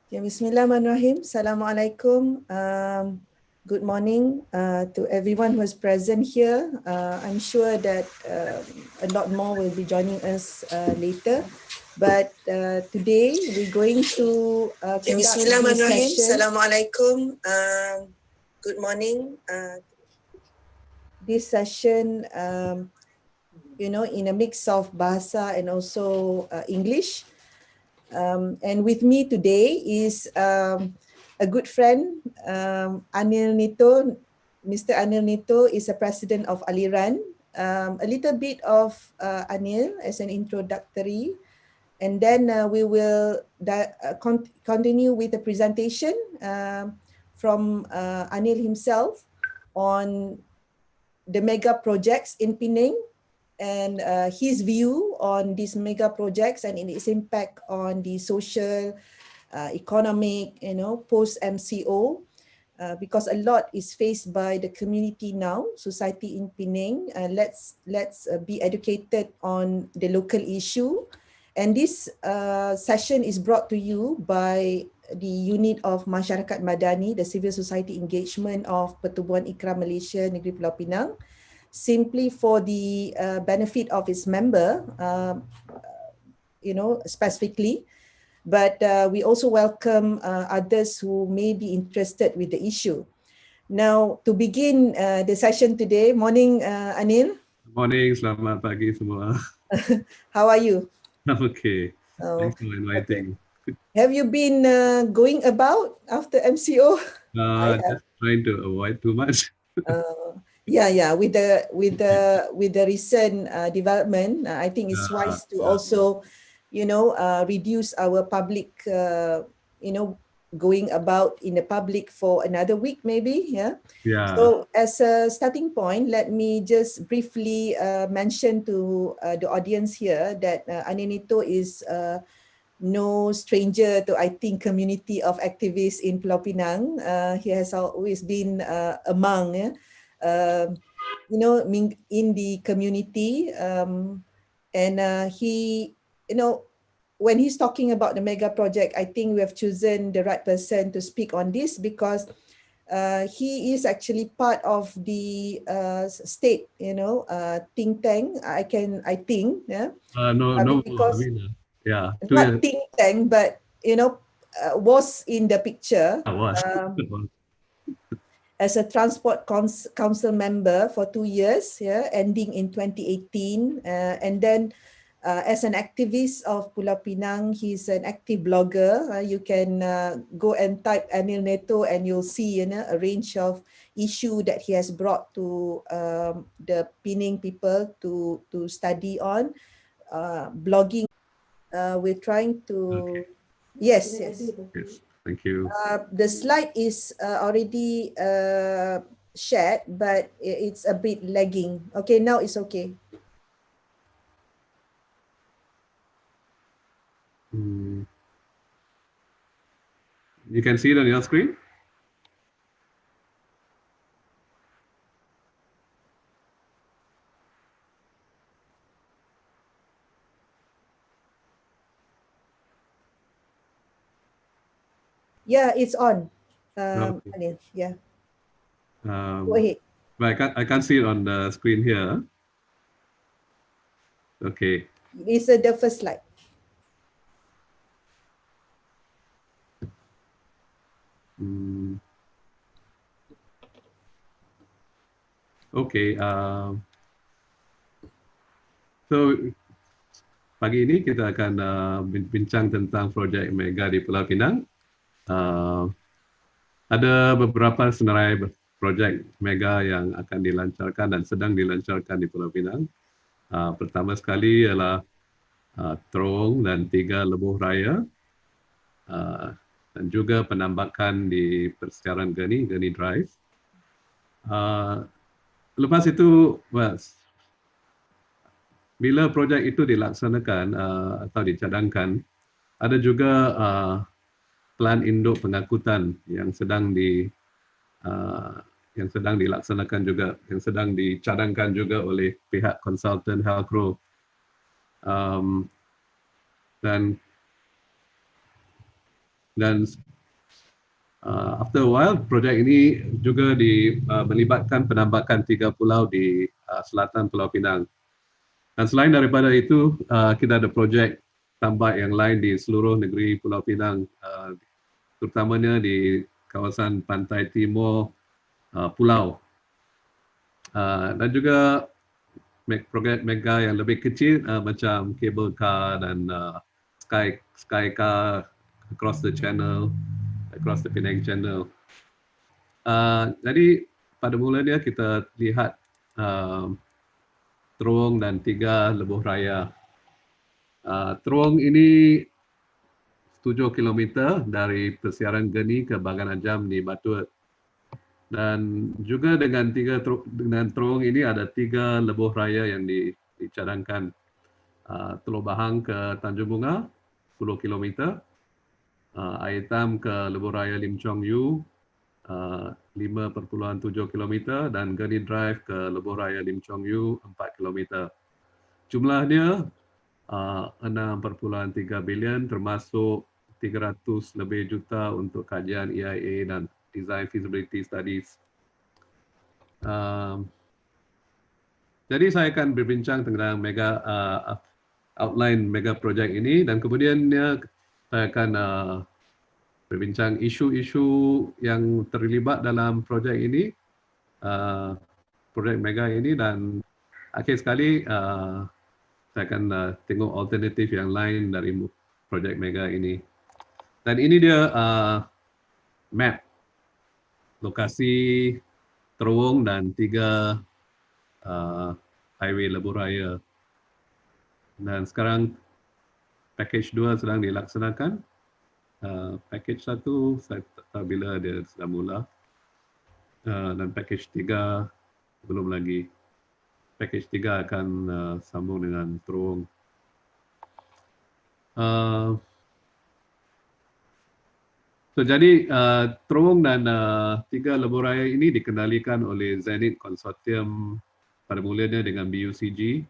Okay, Bismillahirrahmanirrahim. Assalamualaikum. Good morning to everyone who is present here. I'm sure that a lot more will be joining us later. But today we're going to Okay, conduct this Bismillahirrahmanirrahim. session. Assalamualaikum. Good morning. This session, in a mix of Bahasa and also English. And with me today is a good friend, Anil Netto. Mr. Anil Netto is a president of ALIRAN. A little bit of Anil as an introductory, and then we will continue with the presentation from Anil himself on the mega projects in Penang and his view on these mega projects and its impact on the social, economic, post MCO, because a lot is faced by the community now, society in Penang. Let's be educated on the local issue. And this session is brought to you by the unit of Masyarakat Madani, the civil society engagement of Pertubuhan Ikram Malaysia, negeri Pulau Pinang, simply for the benefit of its member, specifically. But we also welcome others who may be interested with the issue. Now, to begin the session today, morning, Anil. Morning, selamat pagi semua. How are you? I'm okay. Oh, Thanks for inviting. okay. Have you been going about after MCO? Just trying to avoid too much. Yeah. With the recent development, I think it's wise to also, reduce our public, going about in the public for another week, maybe. Yeah. So as a starting point, let me just briefly mention to the audience here that Anil Netto is no stranger to, I think, community of activists in Pulau Pinang. He has always been among, in the community. And he, when he's talking about the mega project, I think we have chosen the right person to speak on this because he is actually part of the state, think tank. I think, yeah. No, because yeah, not think tank, but was in the picture as a transport council member for 2 years, yeah, ending in 2018, and then as an activist of Pulau Pinang, he's an active blogger. You can go and type Anil Netto and you'll see a range of issue that he has brought to the Penang people to study on. Blogging, we're trying to... Yes. Thank you. The slide is already shared, but it's a bit lagging. Okay, now it's okay. You can see it on your screen? Yeah, it's on. Anil, yeah. Go ahead. But I can't see it on the screen here. Okay. It's the first slide. Okay. So pagi ini kita akan bincang tentang projek mega di Pulau Pinang. Ada beberapa senarai projek mega yang akan dilancarkan dan sedang dilancarkan di Pulau Pinang. Pertama sekali ialah terowong dan 3 lebuh raya dan juga penambakan di persekitaran Geni Drive. Lepas itu, bila projek itu dilaksanakan atau dicadangkan, ada juga plan induk pengangkutan yang sedang dilaksanakan juga, yang sedang dicadangkan juga oleh pihak konsultan Helcro. Dan Dan after a while, projek ini juga melibatkan penambakan 3 pulau di selatan Pulau Pinang. Dan selain daripada itu, kita ada projek tambak yang lain di seluruh negeri Pulau Pinang, terutamanya di kawasan pantai timur pulau. Dan juga projek mega yang lebih kecil macam cable car dan sky car across the channel, across the Penang Channel. Jadi pada mulanya kita lihat terowong dan 3 lebuh raya. Terowong ini 7 km dari persiaran Geni ke Bagan Ajam di Batuat. Dan juga dengan terowong ini ada 3 lebuh raya yang dicadangkan. Teluk Bahang ke Tanjung Bunga 10 km, Air Hitam ke lebuh raya Lim Chong Yu 5.7 km dan Geni Drive ke lebuh raya Lim Chong Yu 4 km. Jumlahnya 6.3 bilion termasuk 300 lebih juta untuk kajian EIA dan design feasibility studies. Jadi saya akan berbincang tentang outline mega project ini dan kemudiannya saya akan berbincang isu-isu yang terlibat dalam projek ini, projek mega ini, dan akhir sekali saya akan tengok alternatif yang lain dari projek mega ini. Dan ini dia map lokasi terowong dan 3 highway lebuh raya. Dan sekarang package 2 sedang dilaksanakan. Package 1 saya tak tahu bila dia sudah mula. Dan package 3 belum lagi. Package 3 akan sambung dengan terowong. Jadi terowong dan 3 lebuh raya ini dikendalikan oleh Zenith Consortium pada mulanya dengan BUCG,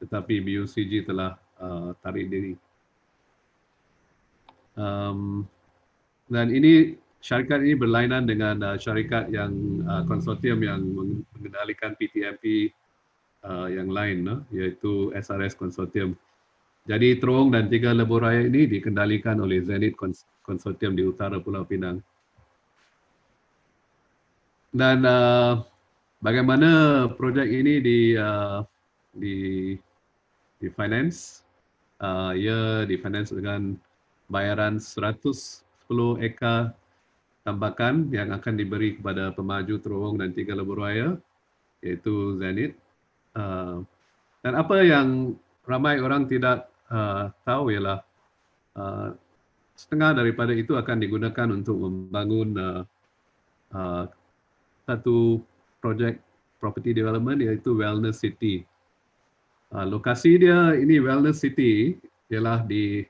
tetapi BUCG telah tarik diri. Dan ini syarikat ini berlainan dengan syarikat yang konsortium yang mengendalikan PTMP yang lain, iaitu SRS Consortium. Jadi terowong dan 3 lebuh raya ini dikendalikan oleh Zenith Consortium di utara Pulau Pinang. Dan bagaimana projek ini di finance? Ia di finance dengan bayaran 110 ekar tambakan yang akan diberi kepada pemaju terowong dan 3 lebuh raya, iaitu Zenith. Dan apa yang ramai orang tidak tahu ialah setengah daripada itu akan digunakan untuk membangun satu projek property development, iaitu Wellness City. Lokasi dia ini Wellness City ialah di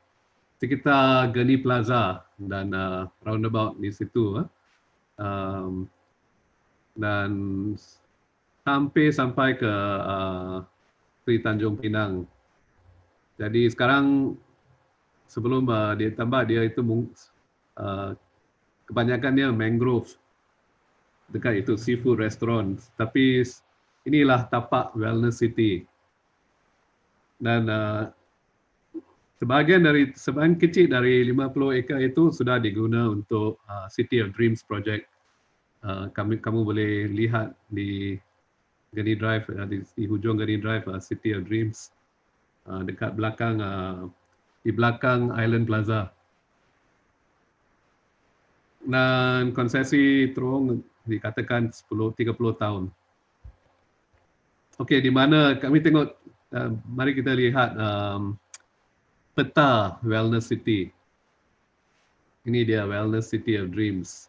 sekitar Geni Plaza dan roundabout di situ. Dan sampai ke Sri Tanjung Pinang. Jadi sekarang sebelum dia tambah, dia itu kebanyakannya mangrove. Dekat itu seafood restaurant. Tapi inilah tapak Wellness City. Dan sebahagian kecil dari 50 ekar itu sudah diguna untuk City of Dreams project. Kamu boleh lihat di Geni Drive, di hujung Geni Drive, City of Dreams, dekat belakang, di belakang Island Plaza. Dan konsesi terowong dikatakan 30 tahun. Okey, di mana kami tengok, mari kita lihat peta Wellness City. Ini dia Wellness City of Dreams.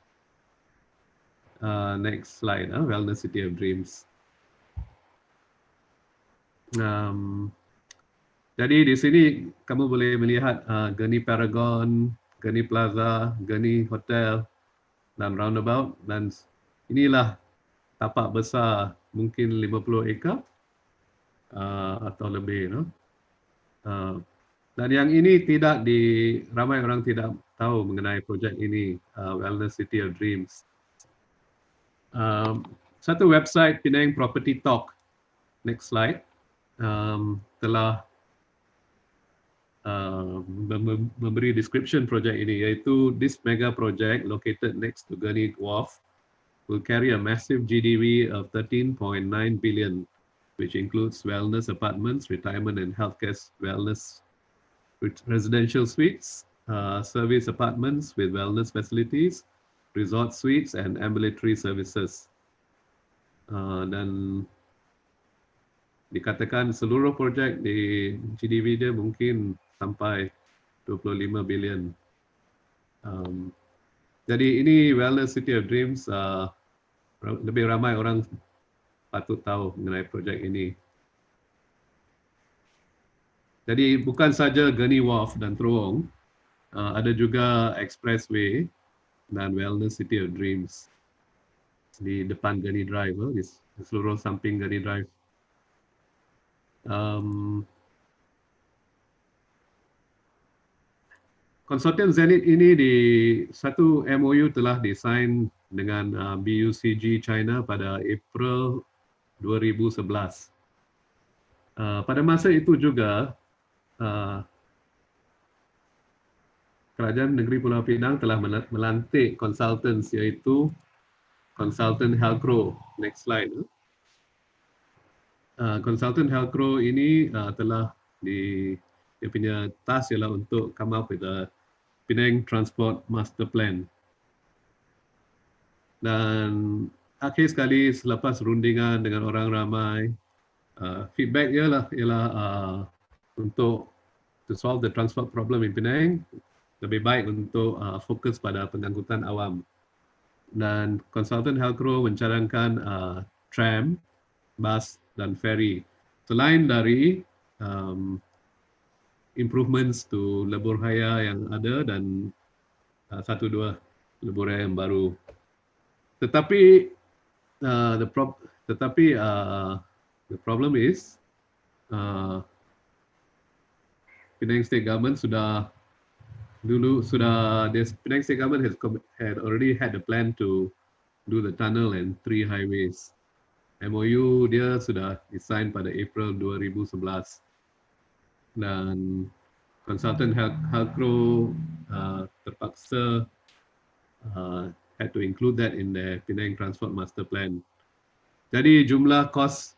Next slide, Wellness City of Dreams. Jadi di sini kamu boleh melihat Geni Paragon, Geni Plaza, Geni Hotel dan roundabout, dan inilah tapak besar mungkin 50 ekar atau lebih. Dan yang ini ramai orang tidak tahu mengenai projek ini, Wellness City of Dreams. Satu website Penang Property Talk, next slide, telah memberi description projek ini, iaitu this mega project located next to Gurney Wharf will carry a massive GDV of 13.9 billion, which includes wellness apartments, retirement and healthcare wellness residential suites, service apartments with wellness facilities, resort suites and ambulatory services. Dan dikatakan seluruh projek di GDV dia mungkin sampai 25 bilion. Jadi ini Wellness City of Dreams, lebih ramai orang patut tahu mengenai projek ini. Jadi bukan saja Gurney Wharf dan Terowong, ada juga Expressway dan Wellness City of Dreams di depan Gurney Drive, di seluruh samping Gurney Drive. Konsortium Zenith ini di satu MOU telah disign dengan BUCG China pada April 2011. Pada masa itu juga Kerajaan Negeri Pulau Pinang telah melantik consultants, iaitu Consultant Helcro. Next slide. Consultant Helcro ini telah dia punya task ialah untuk come up with a Penang Transport Master Plan. Dan akhir sekali selepas rundingan dengan orang ramai, feedback ialah untuk to solve the transport problem in Penang, lebih baik untuk fokus pada pengangkutan awam. Dan Consultant Helcro mencadangkan tram, bus dan ferry. Selain dari improvements to lebuh-raya yang ada dan satu dua lebuh-raya yang baru. Tetapi the problem is Penang State Government Penang State Government had already had a plan to do the tunnel and 3 highways. MOU dia sudah design pada April 2011 dan Consultant Helcro terpaksa had to include that in the Penang Transport Master Plan. Jadi jumlah kos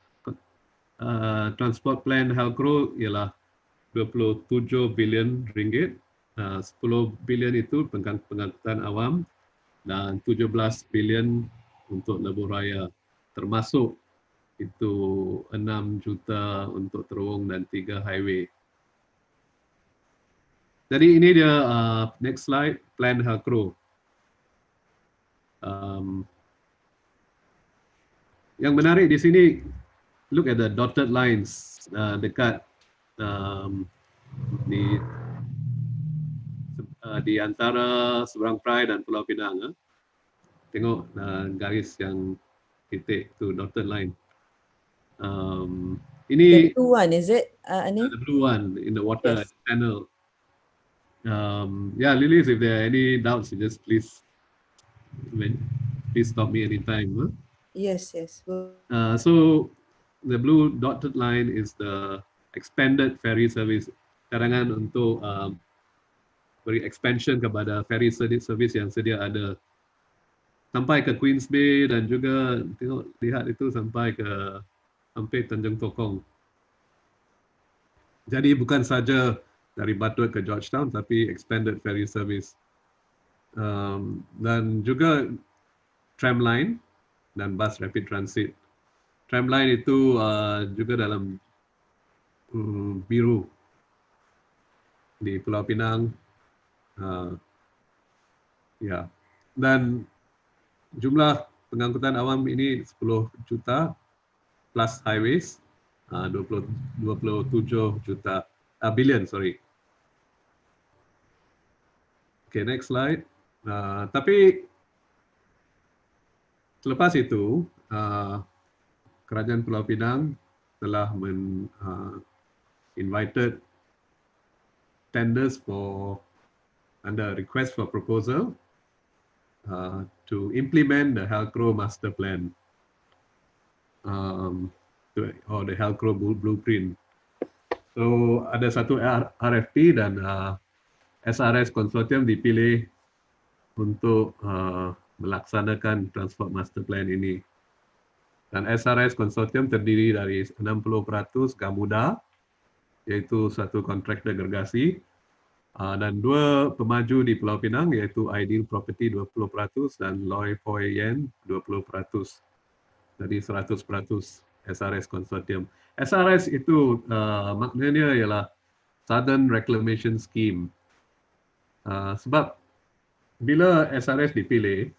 transport plan Helcro ialah 27 bilion ringgit. 10 bilion itu pengangkutan awam dan 17 bilion untuk lebuh raya, termasuk itu 6 juta untuk terowong dan 3 highway. Jadi ini dia next slide, plan Helcro. Yang menarik di sini, look at the dotted lines dekat di antara Seberang Perai dan Pulau Pinang. Tengok garis yang titik tu, dotted line. Ini the blue one, is it, Anil? the blue one in the water Yes. channel. Yeah, Lilies, if there are any doubts, just please stop me anytime. Yes. So the blue dotted line is the expanded ferry service. Cadangan untuk beri expansion kepada ferry service yang sedia ada. Sampai ke Queens Bay dan juga lihat itu sampai ke hampir Tanjung Tokong. Jadi bukan saja dari Batut ke Georgetown, tapi expanded ferry service. Dan juga tram line dan bus rapid transit. Tram line itu juga dalam biru di Pulau Pinang. Ya. Dan jumlah pengangkutan awam ini 10 juta plus highways 27 juta billion, sorry. Okay, next slide. Tapi selepas itu Kerajaan Pulau Pinang telah invited tenders for under request for proposal to implement the HELCRO master plan or the HELCRO blueprint. So ada satu RFP dan SRS Consortium dipilih untuk melaksanakan transport master plan ini. Dan SRS Consortium terdiri dari 60% Gamuda, iaitu satu kontraktor gergasi, dan 2 pemaju di Pulau Pinang, iaitu Ideal Property 20% dan Loy Poi Yen 20%. Jadi 100% SRS Consortium. SRS itu maknanya ialah Southern Reclamation Scheme. Sebab bila SRS dipilih,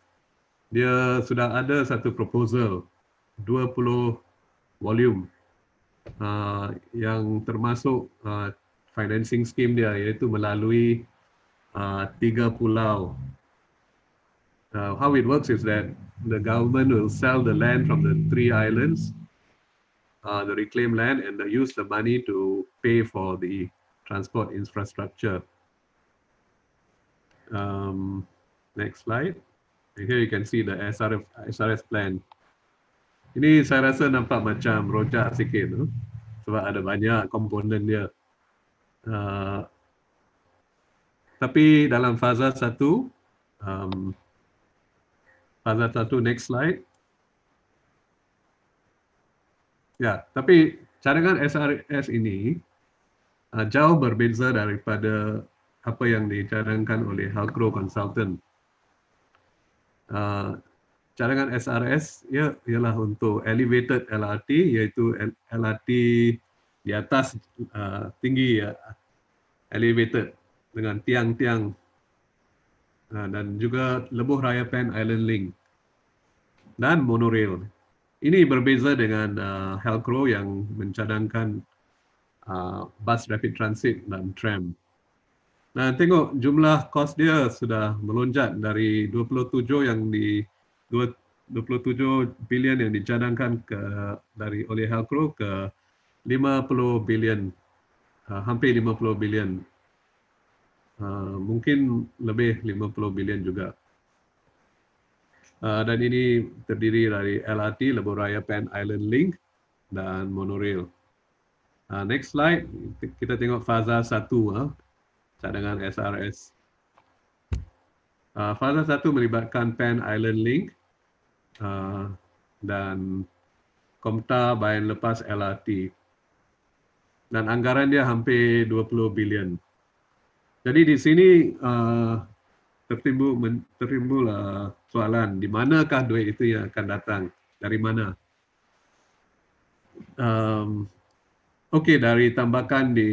dia sudah ada satu proposal 20 volume yang termasuk financing scheme dia, iaitu melalui 3 pulau. How it works is that the government will sell the land from the 3 islands, the reclaimed land, and they use the money to pay for the transport infrastructure. Next slide. And here you can see the SRS plan. Ini saya rasa nampak macam rojak sikit tu, sebab ada banyak komponen dia. Tapi dalam fasa 1, next slide. Ya, tapi cadangan SRS ini jauh berbeza daripada apa yang dicadangkan oleh HELCRO Consultant. Cadangan SRS ialah untuk elevated LRT, iaitu LRT di atas tinggi, elevated dengan tiang-tiang, dan juga lebuh raya Pan Island Link dan monorail. Ini berbeza dengan HELCRO yang mencadangkan bus rapid transit dan tram. Nah, tengok jumlah kos dia sudah melonjak dari 27 bilion yang dicadangkan oleh HELCRO ke 50 bilion, hampir 50 bilion. Mungkin lebih 50 bilion juga. Dan ini terdiri dari LRT, lebuh raya Pan Island Link dan monorail. Next slide, kita tengok fasa 1, cadangan SRS. Fasa 1 melibatkan Pan Island Link dan Komta Bayan Lepas LRT. Dan anggaran dia hampir 20 bilion. Jadi di sini tertimbul soalan, di manakah duit itu yang akan datang? Dari mana? Okey, dari tambakan di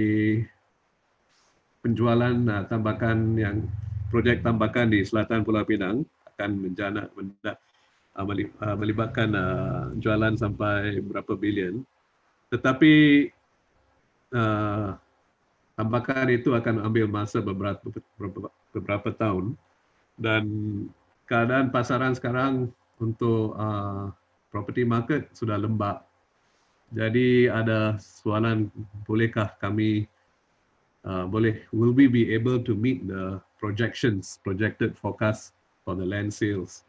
penjualan tambakan yang projek tambakan di selatan Pulau Pinang akan melibatkan jualan sampai berapa bilion. Tetapi tambakan itu akan ambil masa beberapa tahun, dan keadaan pasaran sekarang untuk property market sudah lembab. Jadi ada soalan, bolehkah kami will we be able to meet the projected forecast for the land sales?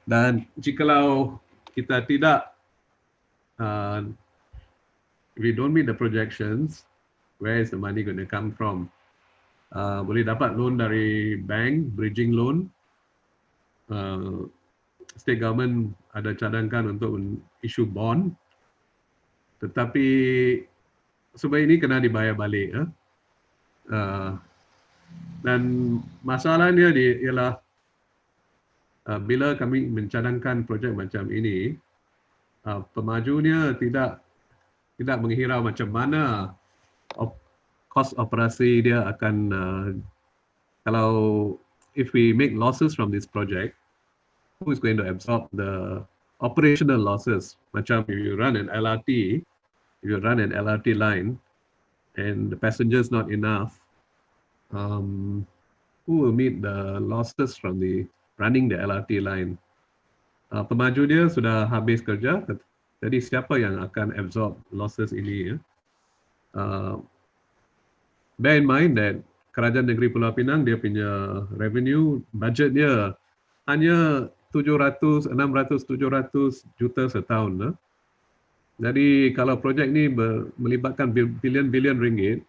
Dan jikalau kita tidak, if we don't meet the projections, where is the money going to come from? Boleh dapat loan dari bank, bridging loan. State government ada cadangkan untuk issue bond, tetapi semua ini kena dibayar balik. Dan masalahnya ialah bila kami mencadangkan projek macam ini, pemajunya tidak menghirau macam mana kos operasi dia akan, kalau if we make losses from this project, who is going to absorb the operational losses? Macam if you run an LRT, line and the passengers not enough, who will meet the losses from the running the LRT line? Pemaju dia sudah habis kerja, jadi siapa yang akan absorb losses ini? Bear in mind that kerajaan negeri Pulau Pinang, dia punya revenue, budget dia hanya 700, 600, 700 juta setahun. Jadi kalau projek ni melibatkan bilion-bilion ringgit,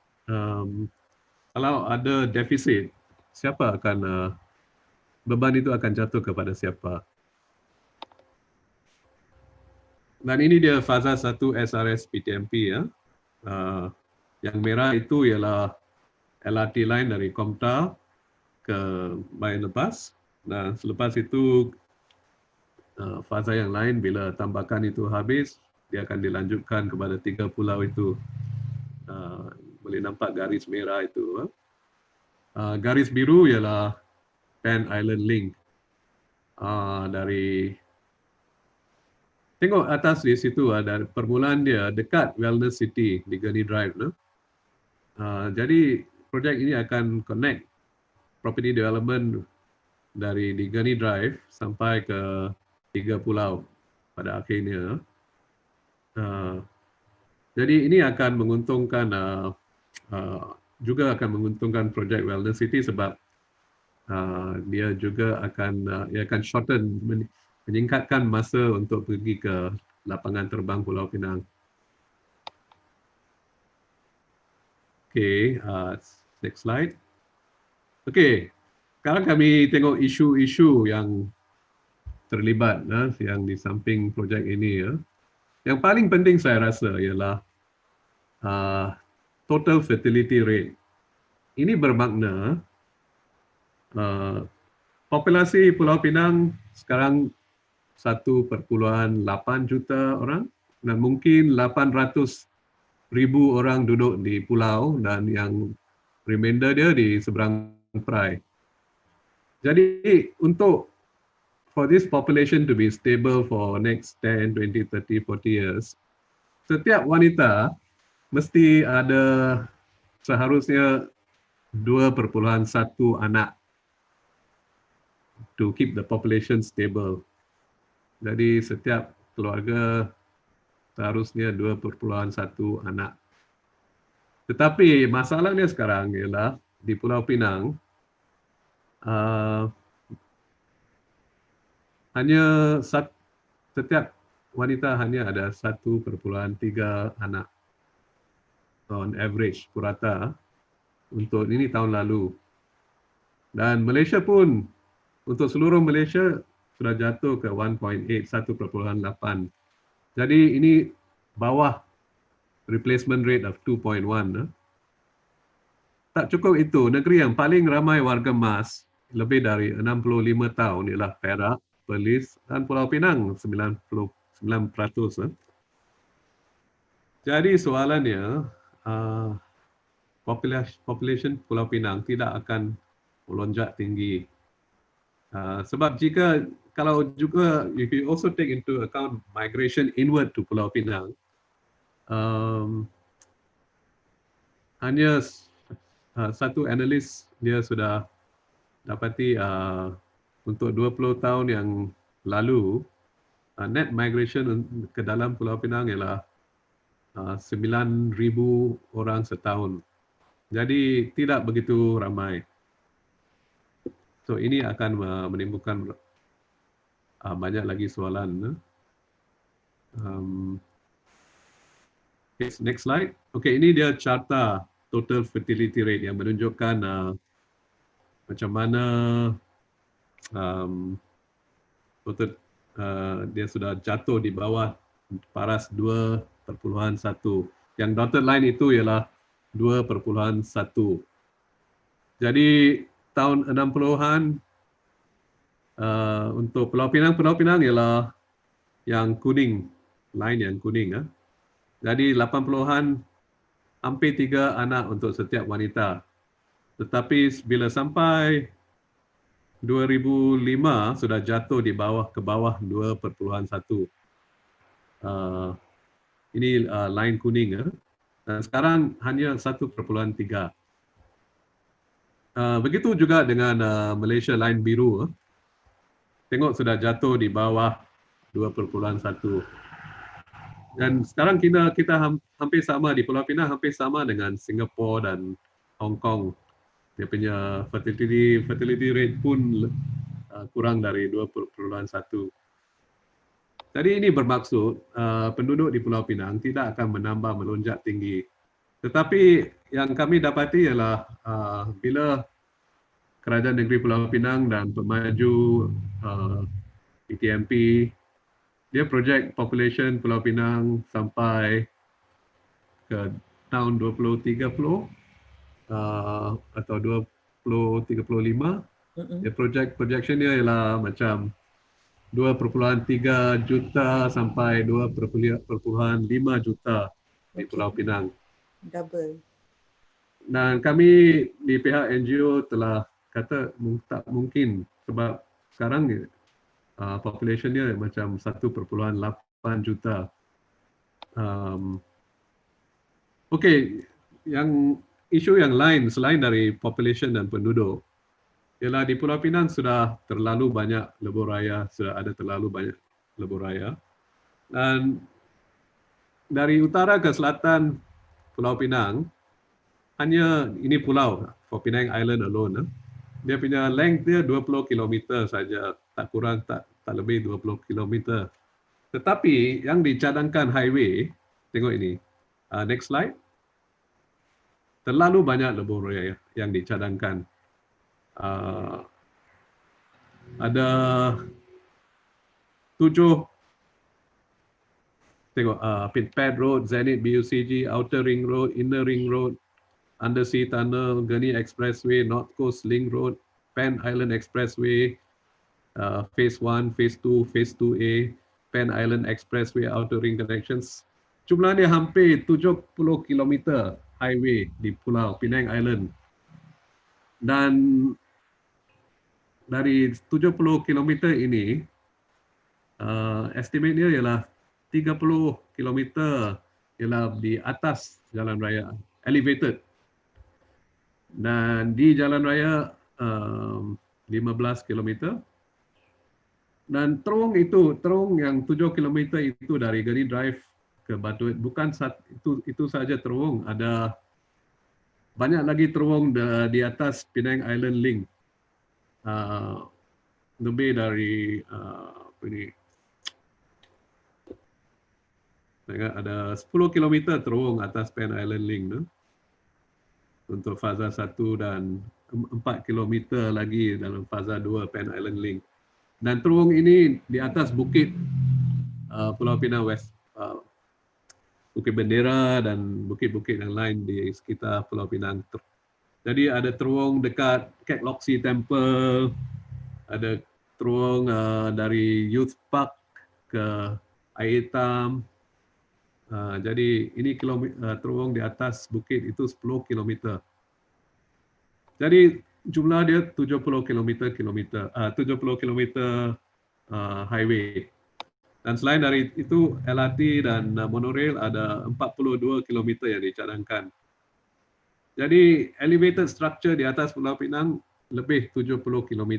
kalau ada defisit, siapa akan, beban itu akan jatuh kepada siapa? Dan ini dia fasa 1 SRS PTMP ya. Yang merah itu ialah LRT line dari Komta ke Bayan Lepas. Dan selepas itu fasa yang lain bila tambakan itu habis, dia akan dilanjutkan kepada 3 pulau itu. Boleh nampak garis merah itu. Garis biru ialah Pan Island Link. Dari tengok atas di situ ada permulaan dia dekat Wellness City di Gurney Drive. Jadi projek ini akan connect property development dari di Gurney Drive sampai ke 3 pulau pada akhirnya. Jadi ini akan menguntungkan juga akan menguntungkan projek Wellness City sebab dia juga akan shorten, meningkatkan masa untuk pergi ke lapangan terbang Pulau Pinang. Okay, next slide. Okay, sekarang kami tengok isu-isu yang terlibat yang di samping projek ini. Yang paling penting saya rasa ialah total fertility rate. Ini bermakna populasi Pulau Pinang sekarang 1.8 juta orang dan mungkin 800,000 orang duduk di pulau dan yang remainder dia di seberang perai. Jadi untuk for this population to be stable for next 10, 20, 30, 40 years, setiap wanita mesti ada seharusnya 2.1 anak to keep the population stable. Jadi setiap keluarga seharusnya 2.1 anak. Tetapi masalahnya sekarang ialah di Pulau Pinang hanya setiap wanita hanya ada 1.3 anak on average purata untuk ini tahun lalu. Dan Malaysia pun untuk seluruh Malaysia sudah jatuh ke 1.8. Jadi ini bawah replacement rate of 2.1. Tak cukup itu, negeri yang paling ramai warga emas lebih dari 65 tahun ialah Perak, Perlis dan Pulau Pinang 99%. Jadi soalannya, population Pulau Pinang tidak akan melonjak tinggi. Sebab kalau juga if you also take into account migration inward to Pulau Pinang, hanya satu analis dia sudah dapati untuk 20 tahun yang lalu net migration ke dalam Pulau Pinang ialah 9,000 orang setahun. Jadi tidak begitu ramai. So ini akan menimbulkan banyak lagi soalan. Next slide. Okay, ini dia carta total fertility rate yang menunjukkan macam mana total dia sudah jatuh di bawah paras 2.1. Yang dotted line itu ialah 2.1. Jadi tahun 60-an untuk Pulau Pinang ialah yang kuning, line yang kuning. Jadi 80-an hampir 3 anak untuk setiap wanita. Tetapi bila sampai 2005 sudah jatuh di bawah ke bawah 2.1. Ini line kuning. Dan sekarang hanya 1.3. Begitu juga dengan Malaysia line biru. Tengok sudah jatuh di bawah 2.1. Dan sekarang kita hampir sama di Pulau Pinang, hampir sama dengan Singapura dan Hong Kong. dia punya fertility rate pun kurang dari 2.1. Jadi ini bermaksud penduduk di Pulau Pinang tidak akan menambah melonjak tinggi. Tetapi yang kami dapati ialah bila Kerajaan Negeri Pulau Pinang dan pemaju PTMP, dia projek population Pulau Pinang sampai ke tahun 2030 atau 2035. Dia projection dia ialah macam 2.3 juta sampai 2.5 juta di Pulau Pinang. Double. Dan kami di pihak NGO telah kata tak mungkin sebab sekarang population dia macam 1.8 juta. Okey, yang isu yang lain selain dari population dan penduduk ialah di Pulau Pinang sudah terlalu banyak lebuh raya, sudah ada terlalu banyak lebuh raya. Dan dari utara ke selatan Pulau Pinang, hanya ini pulau, for Penang Island alone, dia punya length dia 20 km saja, tak kurang, tak lebih 20 km. Tetapi yang dicadangkan highway, tengok ini, next slide, terlalu banyak lebuh raya yang dicadangkan. Ada 7, tengok, Pitpad Road, Zenith BUCG, Outer Ring Road, Inner Ring Road, Undersea Tunnel, Gurney Expressway, North Coast Link Road, Penang Island Expressway, Phase 1, Phase 2, Phase 2A, Penang Island Expressway, Outer Ring Connections. Jumlahnya hampir 70 km highway di Pulau Pinang Island. Dan dari 70 km ini, estimate dia ialah 30 km ialah di atas jalan raya, elevated. Dan di jalan raya 15 km. Dan terowong yang 7 km itu dari Gurney Drive ke Batu, bukan itu saja terowong, ada banyak lagi terowong di atas Penang Island Link. Lebih dari ada 10 km terowong atas Penang Island Link, untuk fasa 1 dan 4 km lagi dalam fasa 2 Penang Island Link. Dan terowong ini di atas bukit Pulau Pinang West, Bukit Bendera dan bukit-bukit yang lain di sekitar Pulau Pinang. Jadi ada terowong dekat Kek Loksi Temple, ada terowong dari Youth Park ke Air Hitam. Jadi ini terowong di atas bukit itu 10 km. Jadi jumlah dia 70 km highway. Dan selain dari itu LRT dan monorail ada 42 km yang dicadangkan. Jadi elevated structure di atas Pulau Pinang lebih 70 km,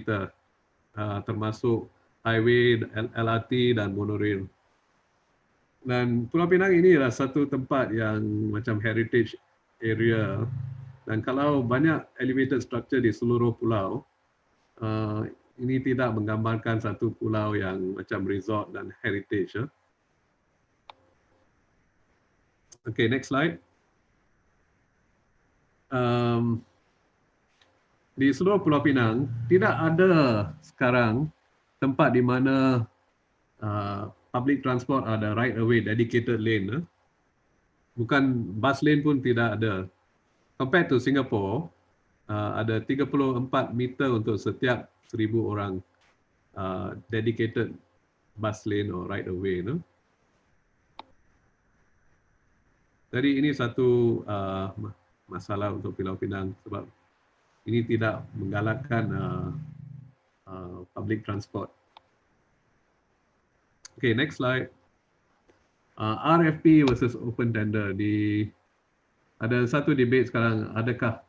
termasuk highway, LRT dan monorail. Dan Pulau Pinang ini adalah satu tempat yang macam heritage area. Dan kalau banyak elevated structure di seluruh pulau, ini tidak menggambarkan satu pulau yang macam resort dan heritage. Okay, next slide. Di seluruh Pulau Pinang, tidak ada sekarang tempat di mana public transport ada right away dedicated lane. Bukan bus lane pun tidak ada. Compared to Singapore, ada 34 meter untuk setiap 1,000 orang dedicated bus lane or right away. Jadi ini satu masalah untuk Pulau Pinang sebab ini tidak menggalakkan public transport. Okay, next slide. RFP versus open tender. Ada satu debate sekarang, adakah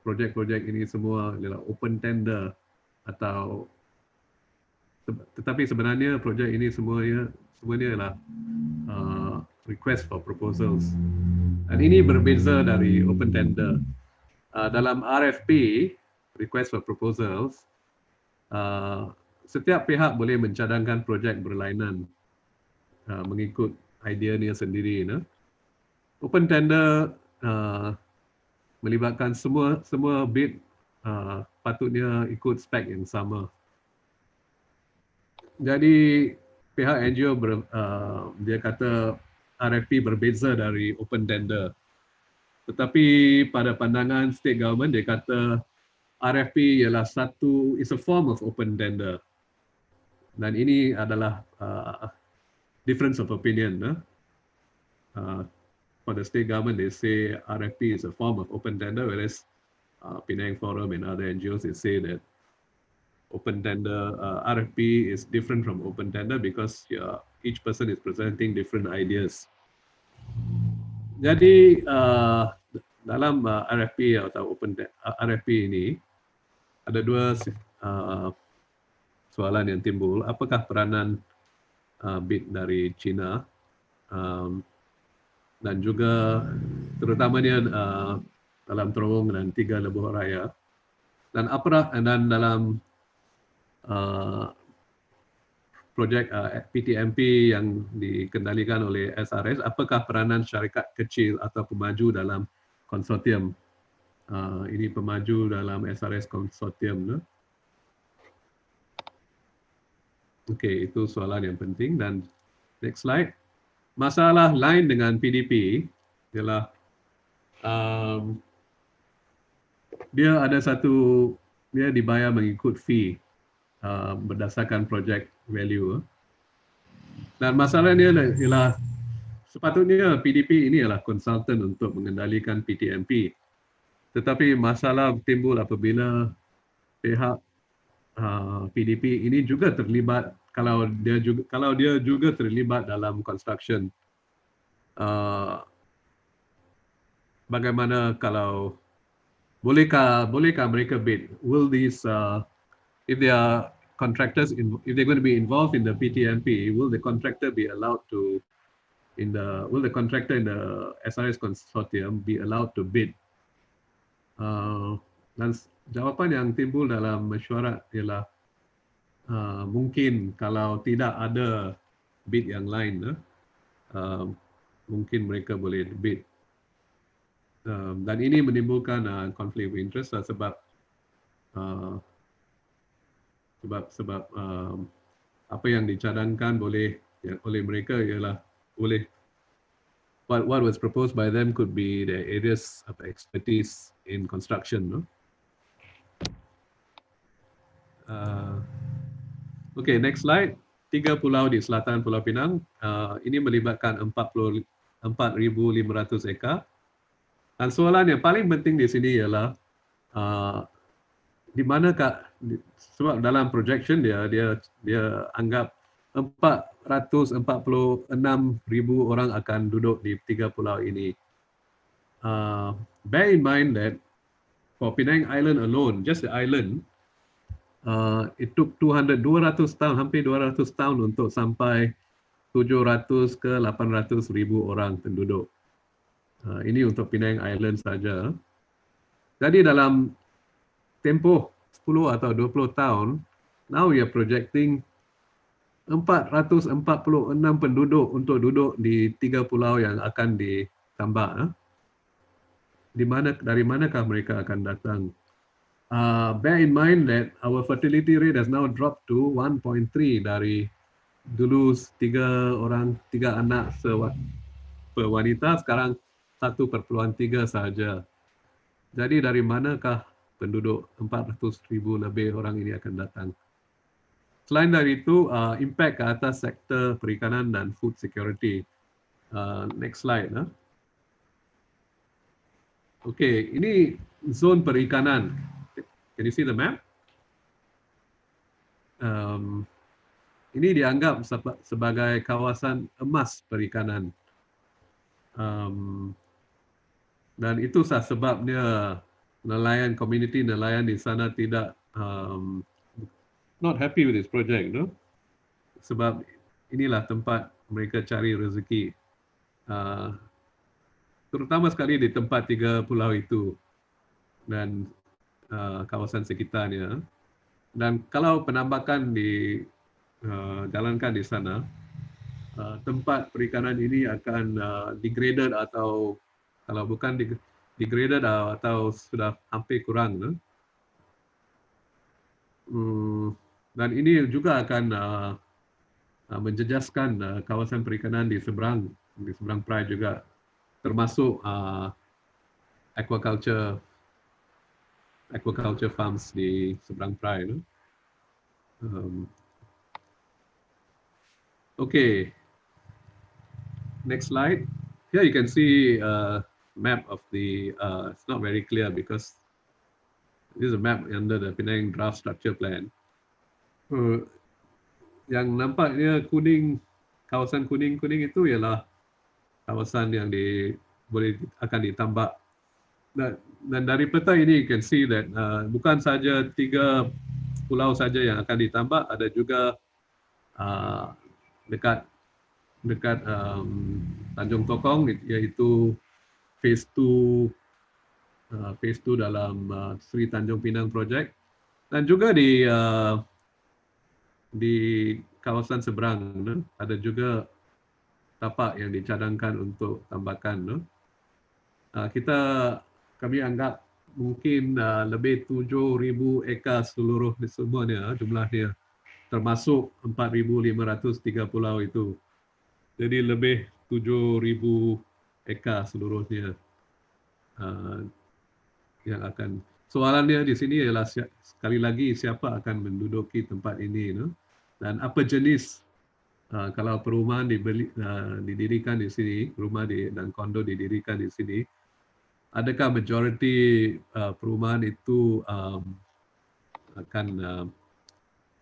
projek-projek ini semua adalah open tender atau, tetapi sebenarnya projek ini semuanya adalah request for proposals. Dan ini berbeza dari open tender. dalam RFP, request for proposals, setiap pihak boleh mencadangkan projek berlainan mengikut ideanya sendiri. Open tender melibatkan semua bid patutnya ikut spek yang sama. Jadi pihak NGO dia kata RFP berbeza dari open tender. Tetapi pada pandangan state government dia kata RFP ialah is a form of open tender. Dan ini adalah difference of opinion. For the state government, they say RFP is a form of open tender, whereas Penang Forum and other NGOs, they say that open tender, RFP is different from open tender because each person is presenting different ideas. Jadi dalam RFP atau RFP ini ada dua soalan yang timbul. Apakah peranan bid dari China dan juga terutamanya dalam terowong dan 3 lebuh raya, dan dalam projek PTMP yang dikendalikan oleh SRS, apakah peranan syarikat kecil atau pemaju dalam konsortium? Ini pemaju dalam SRS konsortium. Okey, itu soalan yang penting. Dan next slide. Masalah lain dengan PDP ialah dia dibayar mengikut fee berdasarkan project value. Dan masalahnya ialah sepatutnya PDP ini adalah konsultan untuk mengendalikan PTMP. Tetapi masalah timbul apabila pihak PDP ini juga terlibat, kalau dia juga terlibat dalam construction. Bagaimana kalau bolehkah mereka bid? Will these if they are contractors, if they're going to be involved in the PTMP, will the contractor be allowed to will the contractor in the SRS consortium be allowed to bid? Dan jawapan yang timbul dalam mesyuarat ialah mungkin kalau tidak ada bid yang lain, mungkin mereka boleh bid. Dan ini menimbulkan konflik of interest sebab apa yang dicadangkan oleh mereka ialah what was proposed by them could be the areas of expertise in construction. Okay, next slide. 3 pulau di selatan Pulau Pinang. Ini melibatkan 4,500 ekar. Dan soalan yang paling penting di sini ialah di manakah, sebab dalam projection dia anggap 446,000 orang akan duduk di 3 pulau ini. Bear in mind that for Penang Island alone, just the island, it took 200 tahun, hampir 200 tahun untuk sampai 700 ke 800 ribu orang penduduk. Ini untuk Penang Island saja. Jadi dalam tempoh 10 atau 20 tahun, now we are projecting 446 penduduk untuk duduk di 3 pulau yang akan ditambah. Dari manakah mereka akan datang? Bear in mind that our fertility rate has now dropped to 1.3 dari dulu 3 anak per wanita, sekarang 1.3 sahaja. Jadi dari manakah penduduk 400,000 lebih orang ini akan datang? Selain dari itu, impact ke atas sektor perikanan dan food security. Next slide. Okay, ini zon perikanan. Can you see the map? Ini dianggap sebagai kawasan emas perikanan. Dan itu sebabnya community nelayan di sana tidak not happy with this project, no? Sebab inilah tempat mereka cari rezeki, terutama sekali di tempat 3 pulau itu. dan kawasan sekitarnya. Dan kalau penambakan dijalankan di sana, tempat perikanan ini akan degraded atau kalau bukan degraded atau sudah hampir kurang. Dan ini juga akan menjejaskan kawasan perikanan di seberang perai juga, termasuk aquaculture farms di seberang perai. Okay, next slide. Here you can see a map of the, it's not very clear because this is a map under the Penang Draft Structure Plan. Yang nampaknya kuning, kawasan kuning itu ialah kawasan yang akan ditambak. Dan dari peta ini you can see that bukan saja 3 pulau saja yang akan ditambak, ada juga dekat Tanjung Tokong, iaitu phase 2 dalam Sri Tanjung Pinang Project, dan juga di kawasan seberang ada juga tapak yang dicadangkan untuk tambakan. Kami anggap mungkin lebih 7,000 ekar seluruh semuanya jumlahnya, termasuk 4,503 pulau itu. Jadi lebih 7,000 ekar seluruhnya yang akan. Soalannya di sini ialah sekali lagi siapa akan menduduki tempat ini, dan apa jenis kalau perumahan didirikan di sini, rumah dan kondo didirikan di sini, adakah majoriti perumahan itu akan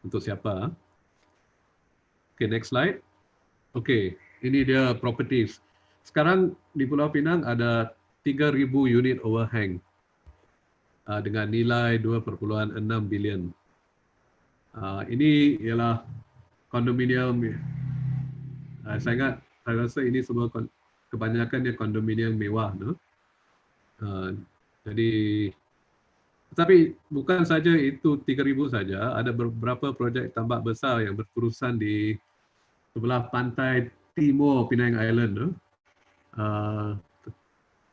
untuk siapa? Okay, next slide. Okay, ini dia properties. Sekarang di Pulau Pinang ada 3,000 unit overhang dengan nilai 2.6 bilion. Ini ialah kondominium. Saya rasa ini semua kebanyakannya kondominium mewah. Jadi, tapi bukan saja itu 3,000 saja, ada beberapa projek tambak besar yang berterusan di sebelah pantai timur Penang Island.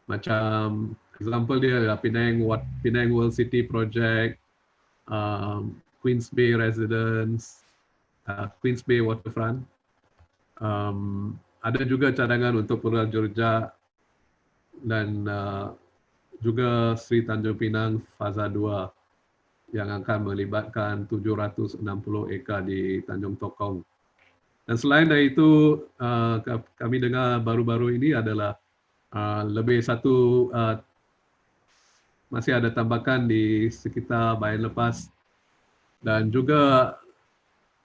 Macam example dia adalah Penang World City Project, Queens Bay Residence, Queens Bay Waterfront. Ada juga cadangan untuk Pulau Jurja dan juga Sri Tanjung Pinang Faza 2 yang akan melibatkan 760 ekar di Tanjung Tokong. Dan selain dari itu, kami dengar baru-baru ini adalah lebih satu, masih ada tambakan di sekitar Bayan Lepas dan juga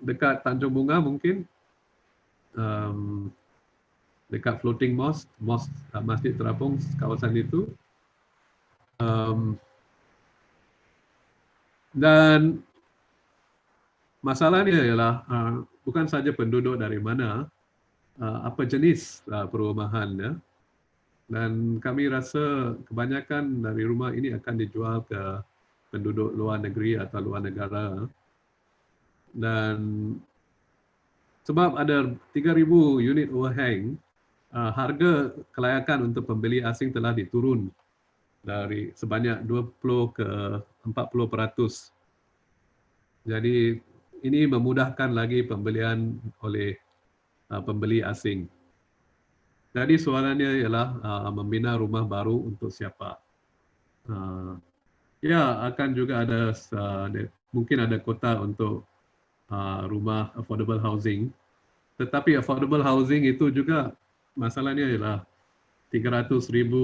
dekat Tanjung Bunga mungkin, dekat Floating Mosque, Masjid Terapung, kawasan itu. Dan masalahnya ialah bukan saja penduduk dari mana, apa jenis perumahan, ya. Dan kami rasa kebanyakan dari rumah ini akan dijual ke penduduk luar negeri atau luar negara. Dan sebab ada 3,000 unit overhang, harga kelayakan untuk pembeli asing telah diturun dari sebanyak 20 ke 40%. Jadi ini memudahkan lagi pembelian oleh pembeli asing. Jadi soalannya ialah membina rumah baru untuk siapa? Ya, akan juga ada mungkin ada kota untuk rumah affordable housing. Tetapi affordable housing itu juga masalahnya ialah RM300,000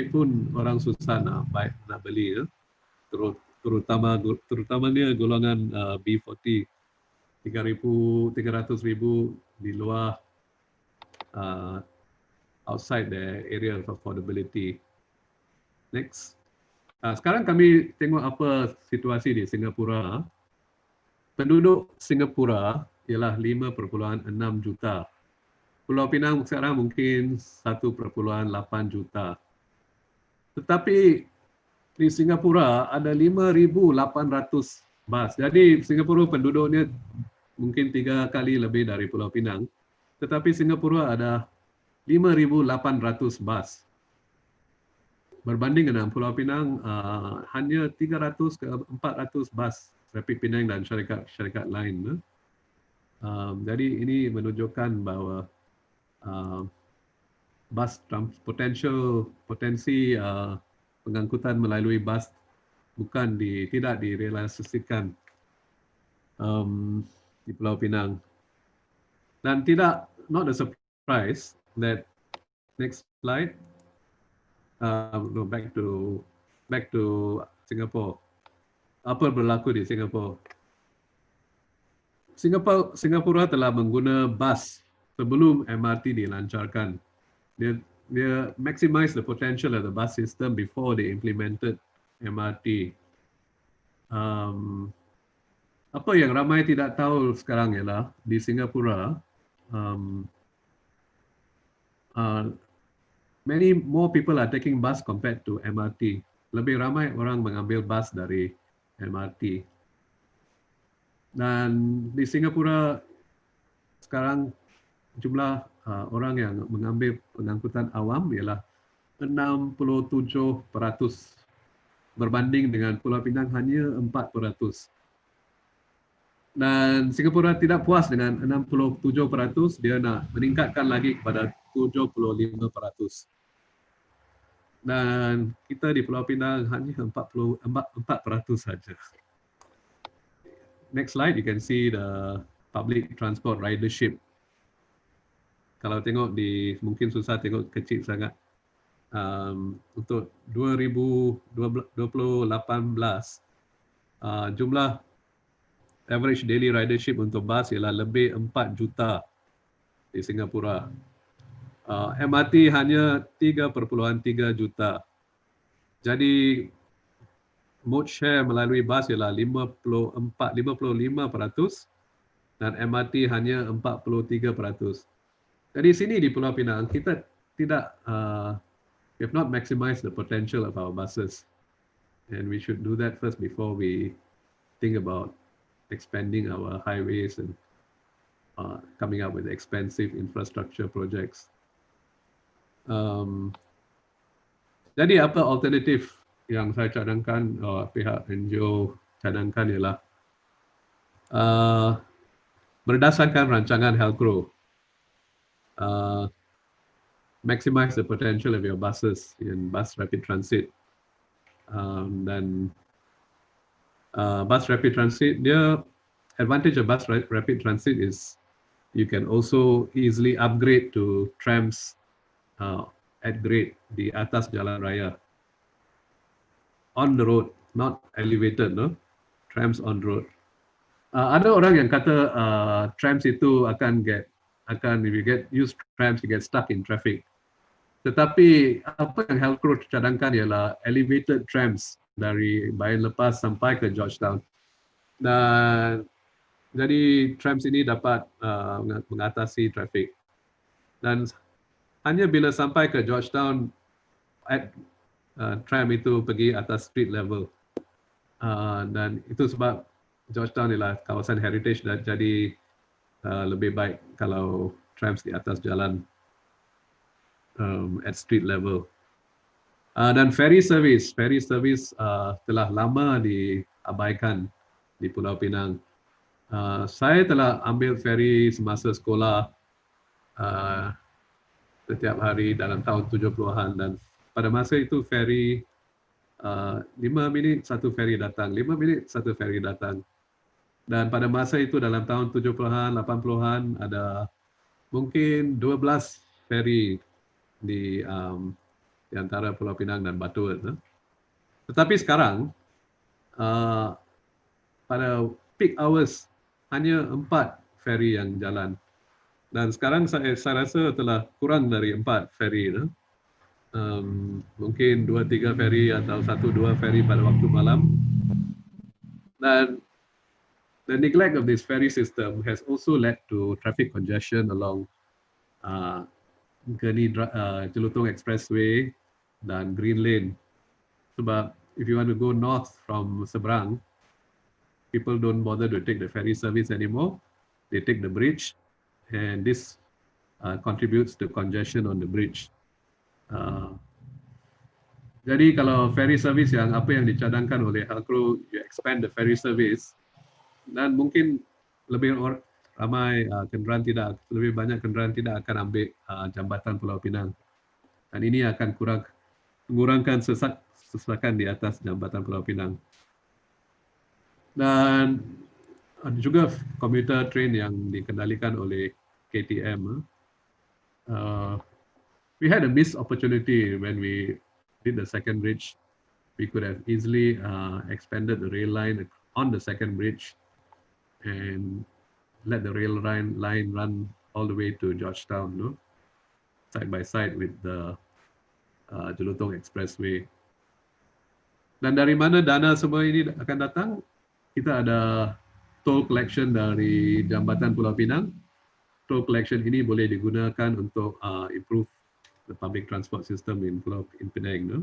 pun orang susah nak beli, ya. Terutamanya golongan B40, RM300,000 di luar outside the area of affordability. Next. Sekarang kami tengok apa situasi di Singapura. Penduduk Singapura ialah 5.6 juta. Pulau Pinang sekarang mungkin 1.8 juta. Tetapi di Singapura ada 5,800 bas. Jadi Singapura penduduknya mungkin 3 kali lebih dari Pulau Pinang. Tetapi Singapura ada 5,800 bas. Berbanding dengan Pulau Pinang hanya 300 ke 400 bas Rapid Penang dan syarikat-syarikat lain. Jadi ini menunjukkan bahawa bas potensi pengangkutan melalui bas tidak direalisasikan di Pulau Pinang. Dan not a surprise that next slide. No, back to Singapore. Apa berlaku di Singapura? Singapura telah mengguna bas sebelum MRT dilancarkan. Dia maximize the potential of the bus system before they implemented MRT. Apa yang ramai tidak tahu sekarang ialah di Singapura, many more people are taking bus compared to MRT. Lebih ramai orang mengambil bus dari MRT. Dan di Singapura sekarang jumlah orang yang mengambil pengangkutan awam ialah 67%, berbanding dengan Pulau Pinang hanya 4%. Dan Singapura tidak puas dengan 67%, dia nak meningkatkan lagi kepada 75%. Dan kita di Pulau Pinang hanya 4% saja. Next slide, you can see the public transport ridership. Kalau tengok mungkin susah tengok kecil sangat. Untuk 2018, jumlah average daily ridership untuk bas ialah lebih 4 juta di Singapura. MRT hanya 3.3 juta. Jadi mode share melalui bas ialah 55% dan MRT hanya 43%. Dari sini di Pulau Pinang kita tidak we have not maximized the potential of our buses, and we should do that first before we think about expanding our highways and coming up with expensive infrastructure projects. Jadi apa alternatif yang saya cadangkan, pihak NGO cadangkan ialah berdasarkan rancangan HELCRO, maximize the potential of your buses in bus rapid transit. Dan bus rapid transit, the advantage of bus rapid transit is you can also easily upgrade to trams at grade di atas jalan raya, on the road, not elevated, no? Trams on the road. Ada orang yang kata trams itu if you use trams, you get stuck in traffic. Tetapi apa yang HELCRO cadangkan ialah elevated trams dari Bayan Lepas sampai ke Georgetown. Dan jadi trams ini dapat mengatasi trafik. Dan hanya bila sampai ke Georgetown, tram itu pergi atas street level. Dan itu sebab Georgetown ialah kawasan heritage, dan jadi lebih baik kalau trams di atas jalan at street level. Dan ferry service telah lama diabaikan di Pulau Pinang. Saya telah ambil ferry semasa sekolah setiap hari dalam tahun 70-an, dan pada masa itu ferry 5 minit satu ferry datang, 5 minit satu ferry datang. Dan pada masa itu dalam tahun 70-an, 80-an ada mungkin 12 ferry di antara Pulau Pinang dan Batu. Tetapi sekarang pada peak hours hanya 4 ferry yang jalan. Dan sekarang saya rasa telah kurang dari 4 ferry. Mungkin 2-3 ferry atau 1-2 ferry pada waktu malam. Dan the neglect of this ferry system has also led to traffic congestion along Jelutong Expressway dan Green Lane. Sebab if you want to go north from Seberang, people don't bother to take the ferry service anymore. They take the bridge, and this contributes to congestion on the bridge. Jadi kalau ferry service yang apa yang dicadangkan oleh Halkro, you expand the ferry service, dan mungkin lebih ramai kenderaan tidak, lebih banyak kenderaan tidak akan ambil jambatan Pulau Pinang. Dan ini akan mengurangkan sesakan di atas jambatan Pulau Pinang. Dan ada juga commuter train yang dikendalikan oleh KTM. We had a missed opportunity when we did the second bridge. We could have easily expanded the rail line on the second bridge and let the rail line run all the way to Georgetown, no? Side by side with the Jelutong Expressway. Dan dari mana dana semua ini akan datang? Kita ada toll collection dari jambatan Pulau Pinang. Toll collection ini boleh digunakan untuk improve the public transport system in Penang. No?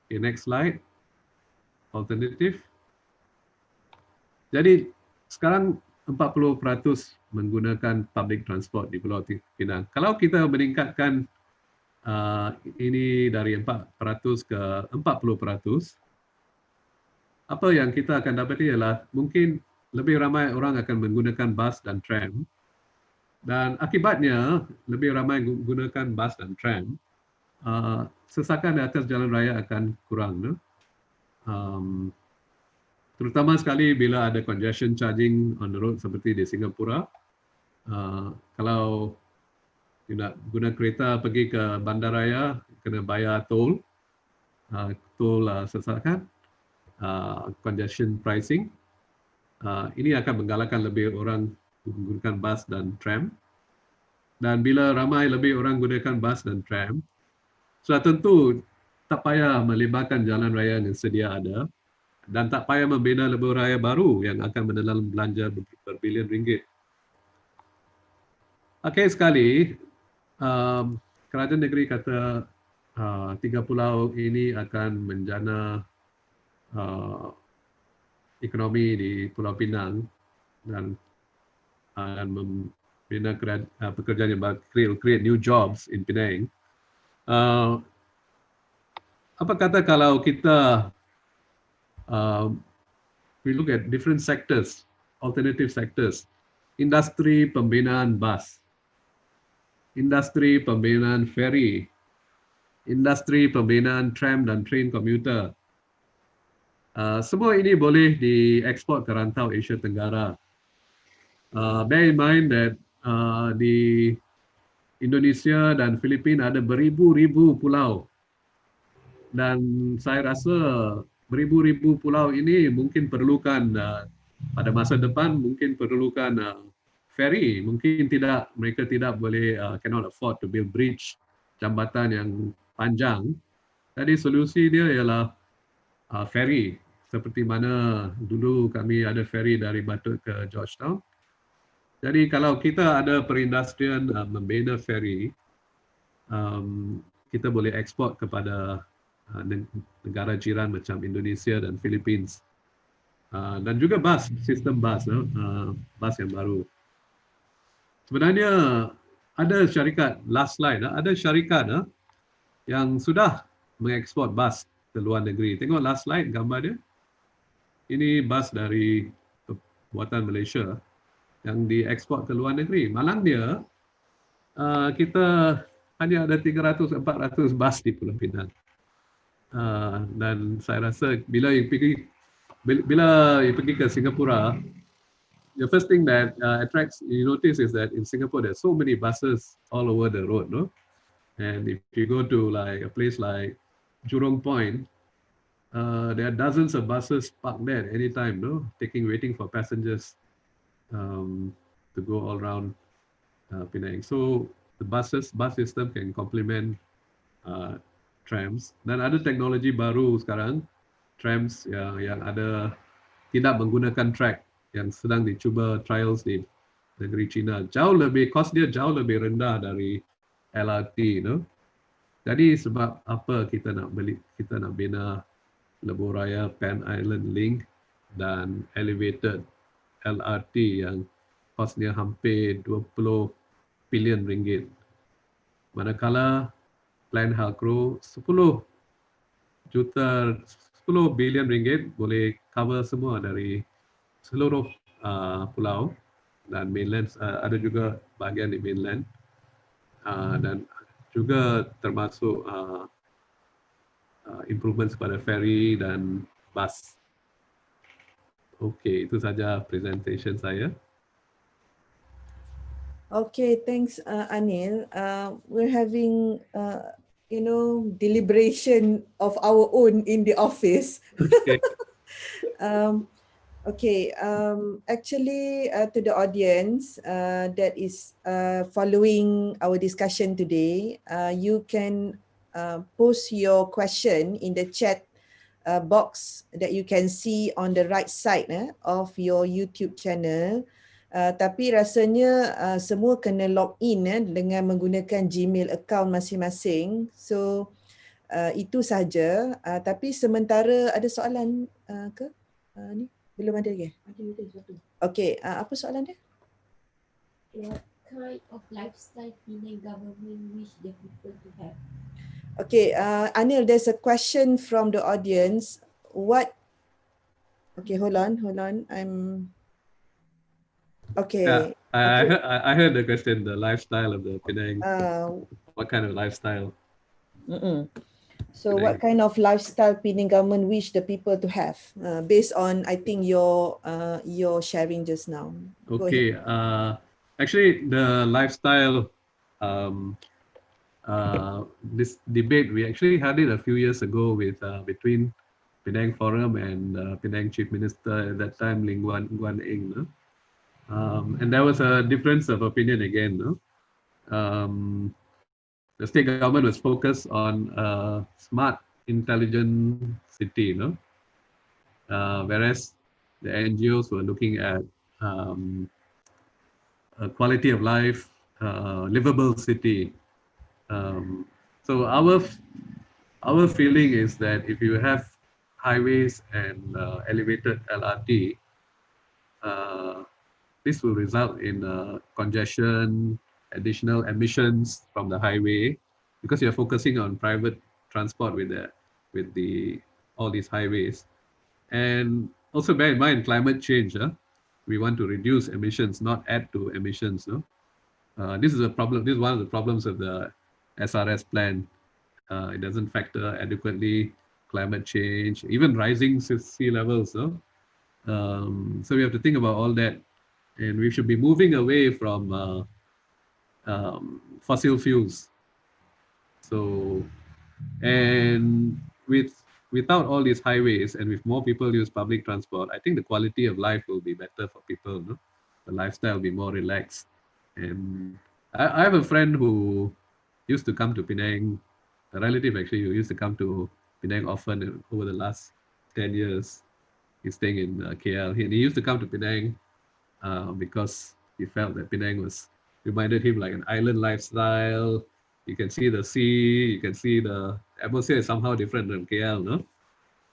Okay, next slide. Alternative. Jadi sekarang 40% menggunakan public transport di Pulau Pinang. Kalau kita meningkatkan ini dari 4% ke 40%, apa yang kita akan dapati ialah mungkin lebih ramai orang akan menggunakan bus dan tram, dan akibatnya lebih ramai menggunakan bus dan tram, sesakan di atas jalan raya akan kurang. No? Terutama sekali bila ada congestion charging on the road seperti di Singapura. Kalau nak guna kereta pergi ke bandaraya, kena bayar tol, sesakan, congestion pricing. Ini akan menggalakkan lebih orang menggunakan bus dan tram. Dan bila ramai lebih orang gunakan bus dan tram, sudah tentu tak payah melibatkan jalan raya yang sedia ada, dan tak payah membina lebuh raya baru yang akan menelan belanja berbilion ringgit. Akhir sekali, kerajaan negeri kata 3 pulau ini akan menjana ekonomi di Pulau Pinang dan membina pekerjaan yang baru, create new jobs in Penang. Apa kata kalau kita we look at different sectors, alternative sectors, industri pembinaan bus, industri pembinaan ferry, industri pembinaan tram dan train komuter. Semua ini boleh diekspor ke rantau Asia Tenggara. Bear in mind that di Indonesia dan Filipina ada beribu-ribu pulau. Dan saya rasa beribu-ribu pulau ini mungkin perlukan pada masa depan mungkin perlukan ferry, mungkin tidak, mereka tidak boleh cannot afford to build bridge, jambatan yang panjang. Jadi solusi dia ialah ferry, seperti mana dulu kami ada ferry dari Batu ke Georgetown. Jadi kalau kita ada perindustrian membina ferry, kita boleh ekspor kepada negara jiran macam Indonesia dan Philippines. Dan juga bus, sistem bus, bus yang baru. Sebenarnya ada syarikat, last slide, ada syarikat yang sudah mengekspor bus ke luar negeri. Tengok last slide gambar dia. Ini bus dari buatan Malaysia yang diekspor ke luar negeri. Malangnya kita hanya ada 300-400 bus di Pulau Pinang. Dan saya rasa bila you pergi ke Singapura, the first thing that attracts you notice is that in Singapore there's so many buses all over the road, no? And if you go to like a place like Jurong Point, there are dozens of buses parked there at any time, no? Waiting for passengers to go all around Penang. So the bus system can complement trams, dan ada teknologi baru sekarang, trams yang ada tidak menggunakan track yang sedang dicuba trials di negeri China. Cost dia jauh lebih rendah dari LRT, no? Jadi sebab apa kita nak bina lebuh raya Pan Island Link dan elevated LRT yang kosnya hampir 20 bilion ringgit. Manakala plan Halkro 10 bilion ringgit boleh cover semua dari seluruh pulau dan mainland, ada juga bahagian di mainland, dan juga termasuk improvements pada ferry dan bus. Okey, itu saja presentation saya. Okay, thanks, Anil. We're having, deliberation of our own in the office. Okay. Actually, to the audience that is following our discussion today, you can post your question in the chat box that you can see on the right side of your YouTube channel. Tapi rasanya semua kena log in dengan menggunakan Gmail account masing-masing. So itu saja. Tapi sementara ada soalan ke? Ni belum ada lagi? Ada satu. Okey, apa soalan dia? What kind of lifestyle Penang government wish the people to have? Okay, Anil, there's a question from the audience. Okay, hold on. Okay. I heard the question, the lifestyle of the Penang. Uh, What kind of lifestyle? So Penang. what kind of lifestyle Penang government wish the people to have? Based on, I think, your sharing just now. Go Okay. ahead. Actually, the lifestyle, this debate, we actually had it a few years ago with between Penang Forum and Penang Chief Minister at that time, Ling Guan Eng. No? And there was a difference of opinion again. No? The state government was focused on smart, intelligent city, no? Whereas the NGOs were looking at a quality of life, livable city. So our feeling is that if you have highways and elevated LRT, this will result in congestion, additional emissions from the highway, because you're focusing on private transport with all these highways. And also bear in mind climate change. We want to reduce emissions, not add to emissions. No? This is a problem. This is one of the problems of the SRS plan. It doesn't factor adequately climate change, even rising sea levels. No? So we have to think about all that, and we should be moving away from fossil fuels. So, and without all these highways and with more people use public transport, I think the quality of life will be better for people. No? The lifestyle will be more relaxed. And I have a friend who used to come to Penang, a relative actually, who used to come to Penang often over the last 10 years. He's staying in KL. He used to come to Penang because he felt that Penang reminded him like an island lifestyle. You can see the sea, you can see the atmosphere is somehow different from KL, no?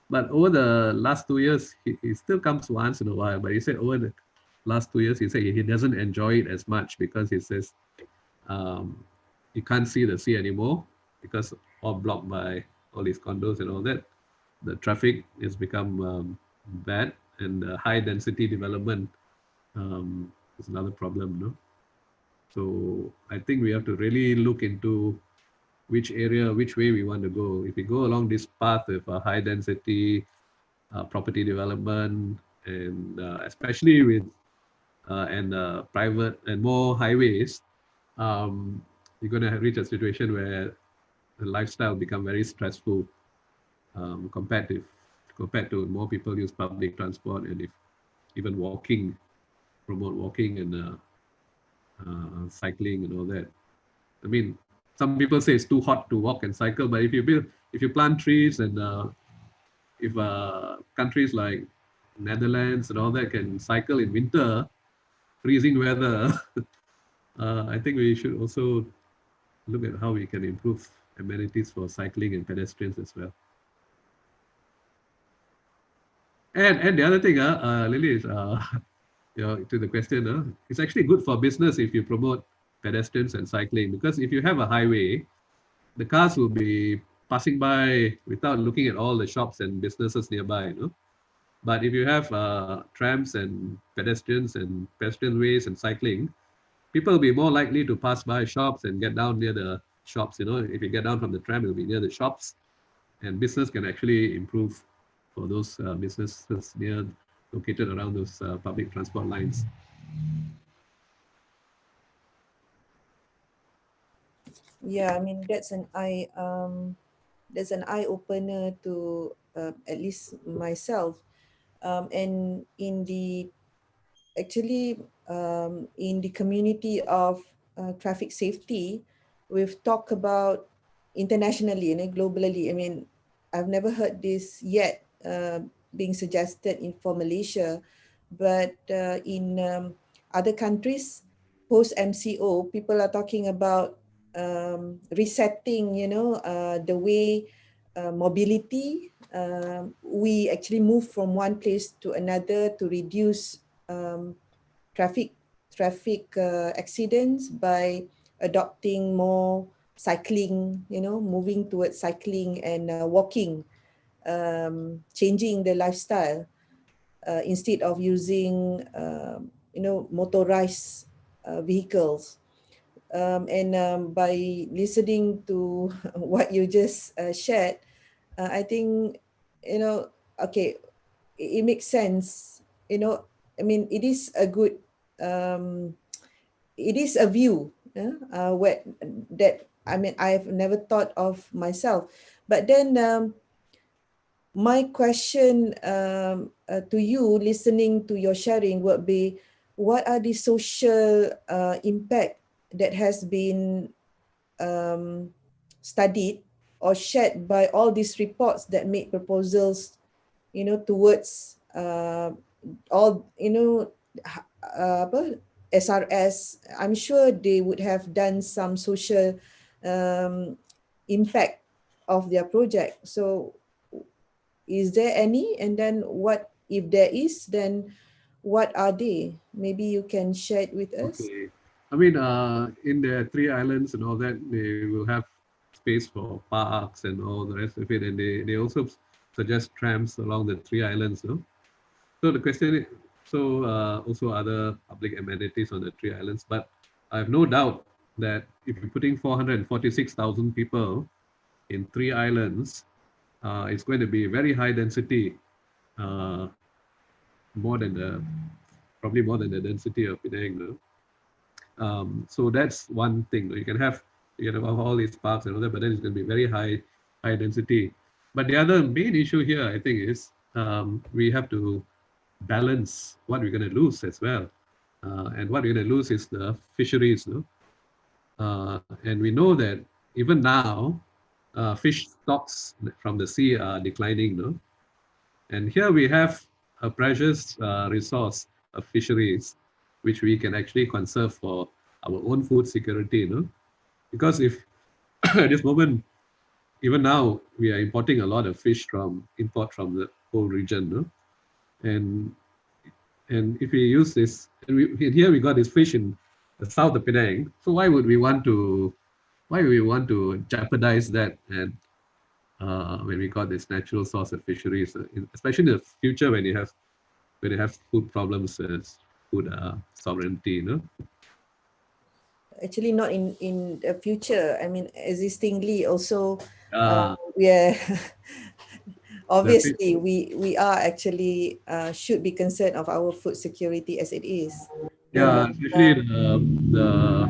But over the last 2 years, he still comes once in a while, but he said over the last 2 years, he said he doesn't enjoy it as much because he says you can't see the sea anymore because all blocked by all these condos and all that. The traffic has become bad, and high density development is another problem, no? So I think we have to really look into which way we want to go. If we go along this path of high density property development, and especially with private and more highways, you're going to reach a situation where the lifestyle become very stressful compared to more people use public transport, and if even promote walking and cycling and all that. I mean, some people say it's too hot to walk and cycle, but if you plant trees, and if countries like Netherlands and all that can cycle in winter, freezing weather, I think we should also look at how we can improve amenities for cycling and pedestrians as well. And the other thing, Lily, is to the question, it's actually good for business if you promote pedestrians and cycling, because if you have a highway, the cars will be passing by without looking at all the shops and businesses nearby, But if you have trams and pedestrian ways and cycling, people will be more likely to pass by shops and get down near the shops. If you get down from the tram, it will be near the shops, and business can actually improve for those businesses located around those public transport lines. Yeah, I mean that's an eye opener to at least myself, and actually in the community of traffic safety, we've talked about internationally and globally. I mean, I've never heard this yet being suggested for Malaysia, but in other countries post MCO, people are talking about resetting, the way mobility. We actually move from one place to another to reduce um, traffic accidents by adopting more cycling, moving towards cycling and walking, changing the lifestyle instead of using motorized vehicles. And by listening to what you just shared, I think, okay, it makes sense. I mean, it is a good, it is a view where that, I mean, I've never thought of myself. But then my question to you, listening to your sharing, would be, what are the social impact that has been studied or shared by all these reports that made proposals, towards all, SRS? I'm sure they would have done some social impact of their project. So is there any? And then what, if there is, then what are they? Maybe you can share it with us. Okay. I mean, in the 3 islands and all that, they will have space for parks and all the rest of it. And they also suggest trams along the 3 islands. So the question is, also other public amenities on the 3 islands. But I have no doubt that if you're putting 446,000 people in 3 islands, it's going to be very high density, probably more than the density of Penang. So that's one thing. You can have all these parks and all that, but then it's going to be very high density. But the other main issue here, I think, is we have to balance what we're going to lose as well. And what we're going to lose is the fisheries. And we know that even now, fish stocks from the sea are declining. And here we have a precious resource of fisheries, which we can actually conserve for our own food security. Because if at this moment, even now, we are importing a lot of fish from the whole region. And if we use this, and here we got this fish in the south of Penang, so why would we want to jeopardize that? And when we got this natural source of fisheries, especially in the future when you have food problems, food sovereignty, Actually, not in the future. I mean, existingly also, Uh, yeah. Obviously, we are actually should be concerned of our food security as it is. yeah, especially the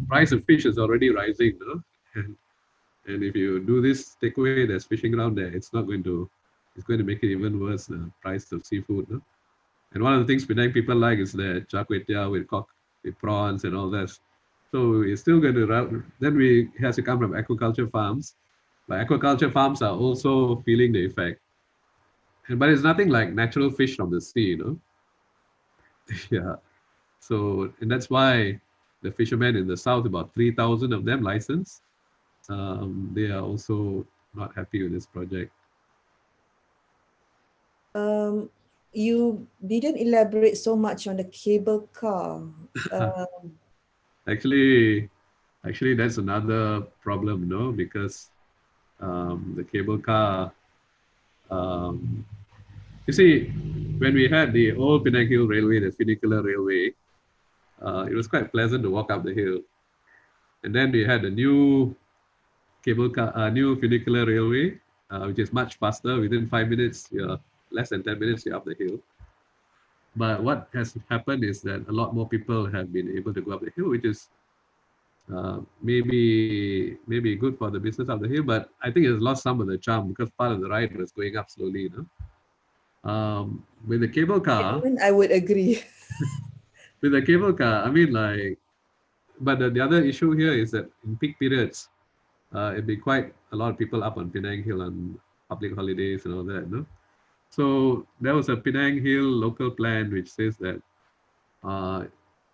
price of fish is already rising, and if you do this takeaway, there's fishing around there. It's going to make it even worse. The price of seafood, And one of the things Penang people like is the char kway teow with prawns and all that. So it's still going to. Then it has to come from aquaculture farms, but aquaculture farms are also feeling the effect. But it's nothing like natural fish from the sea, Yeah. So, and that's why the fishermen in the south, about 3,000 of them licensed. they are also not happy with this project. You didn't elaborate so much on the cable car. Actually, that's another problem, no? Because the cable car, um, you see, when we had the old Penang Hill Railway, the funicular railway, it was quite pleasant to walk up the hill. And then we had a new cable car, new funicular railway, which is much faster. Within 5 minutes, you're less than 10 minutes, you're up the hill. But what has happened is that a lot more people have been able to go up the hill, which is maybe good for the business up the hill. But I think it's lost some of the charm because part of the ride was going up slowly. You know, with the cable car, I would agree. I mean, like, but the other issue here is that in peak periods, it'd be quite a lot of people up on Penang Hill on public holidays and all that. No? So there was a Penang Hill local plan which says that uh,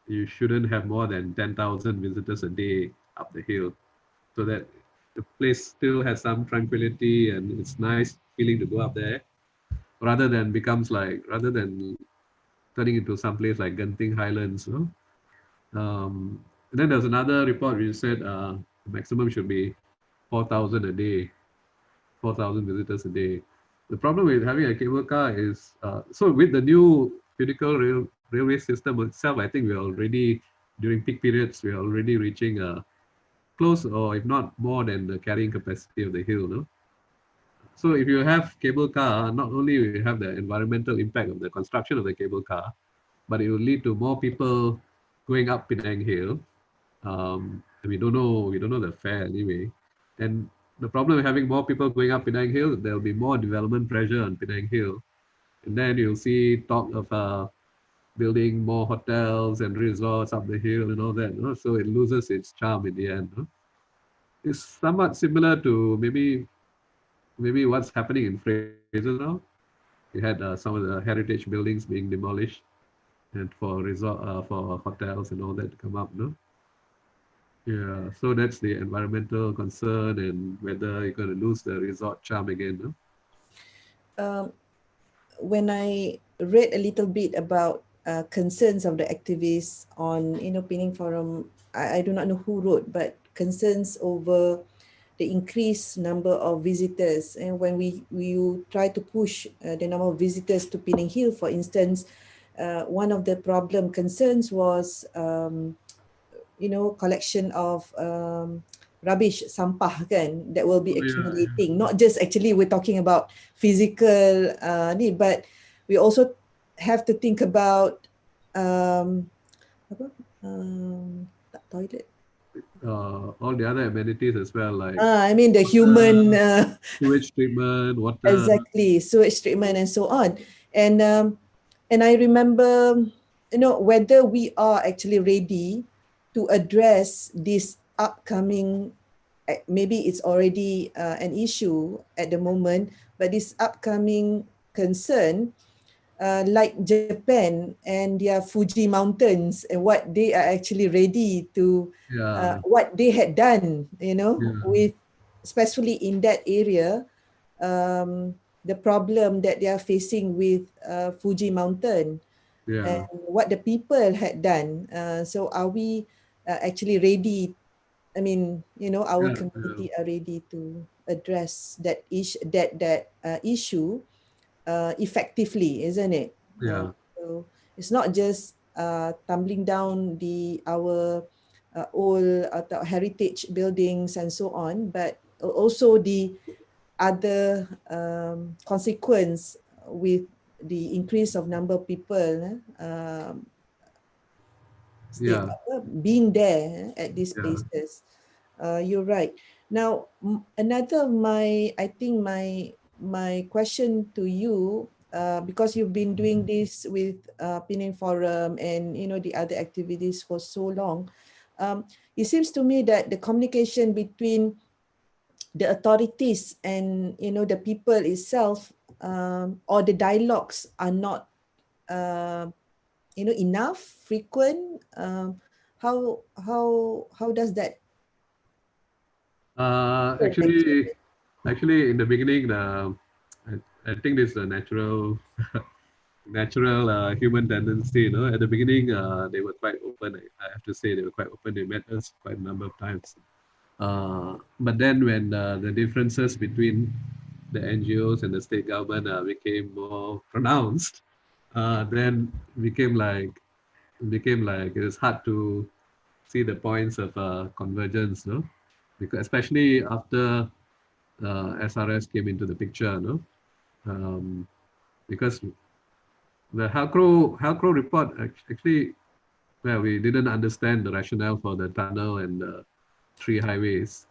you shouldn't have more than 10,000 visitors a day up the hill, so that the place still has some tranquility and it's nice feeling to go up there, rather than turning into some place like Genting Highlands. You know? And then there's another report which said the maximum should be 4,000 a day, 4,000 visitors a day. The problem with having a cable car is, so with the new railway system itself, I think we're already, during peak periods, we're already reaching close or if not more than the carrying capacity of the hill. No? So if you have cable car, not only will you have the environmental impact of the construction of the cable car, but it will lead to more people going up Penang Hill. And we don't know the fare anyway. And the problem with having more people going up Penang Hill, there will be more development pressure on Penang Hill. And then you'll see talk of building more hotels and resorts up the hill and all that. No? So it loses its charm in the end. No? It's somewhat similar to maybe what's happening in Fraser now. You had some of the heritage buildings being demolished and for hotels and all that to come up. No? Yeah, so that's the environmental concern and whether you're going to lose the resort charm again. No? When I read a little bit about concerns of the activists on Penang Forum, I do not know who wrote, but concerns over the increased number of visitors, and when we try to push the number of visitors to Penang Hill, for instance, one of the concerns was collection of rubbish, sampah kan, that will be accumulating. Not just actually we're talking about physical need, but we also have to think about toilet. All the other amenities as well, like I mean the human sewage treatment, water. Exactly, sewage treatment and so on. And I remember, whether we are actually ready to address this upcoming, maybe it's already an issue at the moment, but this upcoming concern, like Japan and their Fuji mountains and what they are actually ready to, what they had done, with, especially in that area, the problem that they are facing with Fuji mountain, and what the people had done. So are we actually ready? I mean, our community are ready to address that issue effectively, isn't it? So it's not just tumbling down our old heritage buildings and so on, but also the other consequence with the increase of number of people being there at these places. You're right. Now, another my question to you, because you've been doing this with Penang Forum and the other activities for so long, it seems to me that the communication between the authorities and the people itself, or the dialogues are not enough, frequent. How does that Actually, in the beginning, I think this is a natural human tendency. You know, at the beginning, they were quite open. I have to say, they were quite open. They met us quite a number of times. But then, when the differences between the NGOs and the state government became more pronounced, then became like it was hard to see the points of convergence, no? Because especially after SRS came into the picture, no? Because the Halcro report actually, well, we didn't understand the rationale for the tunnel and the three highways.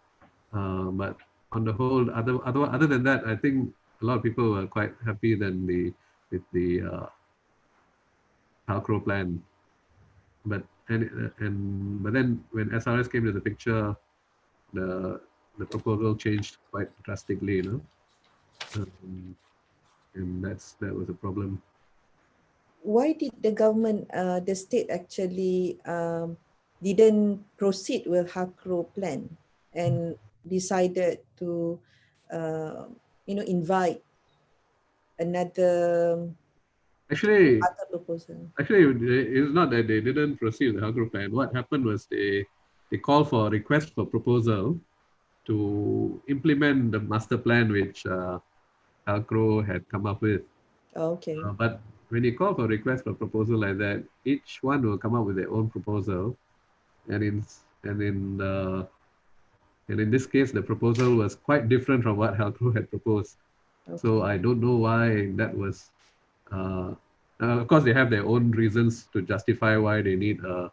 But on the whole, other than that, I think a lot of people were quite happy with the Halcro plan. But but then when SRS came to the picture, the proposal changed quite drastically, you know, and that was a problem. Why did the government, the state actually didn't proceed with Hakro plan and decided to, invite another Actually, other proposal? it's not that they didn't proceed with the Halcro plan. What happened was they called for a request for proposal to implement the master plan which Halcro had come up with. Okay. But when you call for a request for proposal like that, each one will come up with their own proposal, and in this case, the proposal was quite different from what Halcro had proposed. Okay. So I don't know why that was. Of course, they have their own reasons to justify why they need a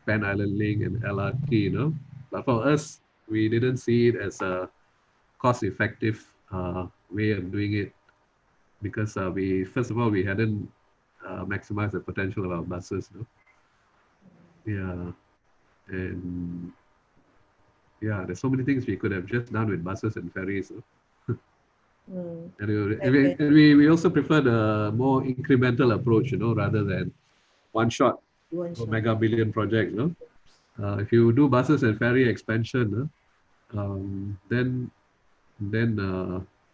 Pan Island Link and LRT, you know. But for us, we didn't see it as a cost-effective way of doing it because first of all, we hadn't maximized the potential of our buses, you know? Yeah, and yeah, there's so many things we could have just done with buses and ferries. You know? And we also prefer the more incremental approach, you know, rather than one shot mega billion project, you know. If you do buses and ferry expansion, then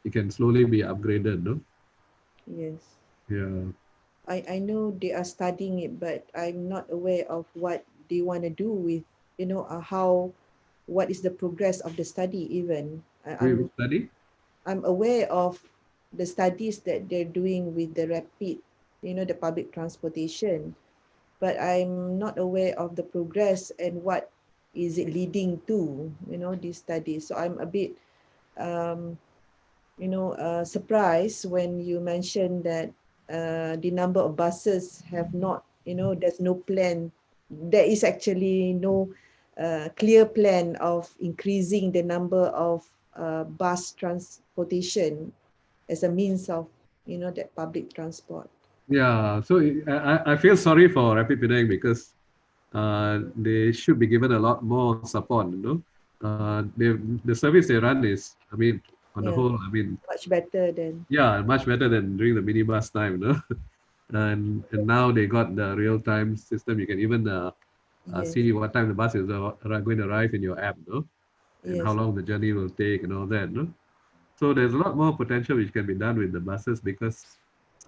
it can slowly be upgraded, no? Yes. Yeah. I know they are studying it, but I'm not aware of what they want to do with, what is the progress of the study even. Study? I'm aware of the studies that they're doing with the rapid, the public transportation, but I'm not aware of the progress and what is it leading to, these studies. So I'm a bit, surprised when you mentioned that the number of buses have not, there's no plan. There is actually no clear plan of increasing the number of bus transportation as a means of, that public transport. Yeah. So I feel sorry for Rapid Penang because they should be given a lot more support, you know. The service they run is, I mean, on the whole, I mean, much better than. Yeah, much better than during the minibus time, you know. And now they got the real time system. You can even see what time the bus is going to arrive in your app, no? And how long the journey will take and all that, no? So there's a lot more potential which can be done with the buses because,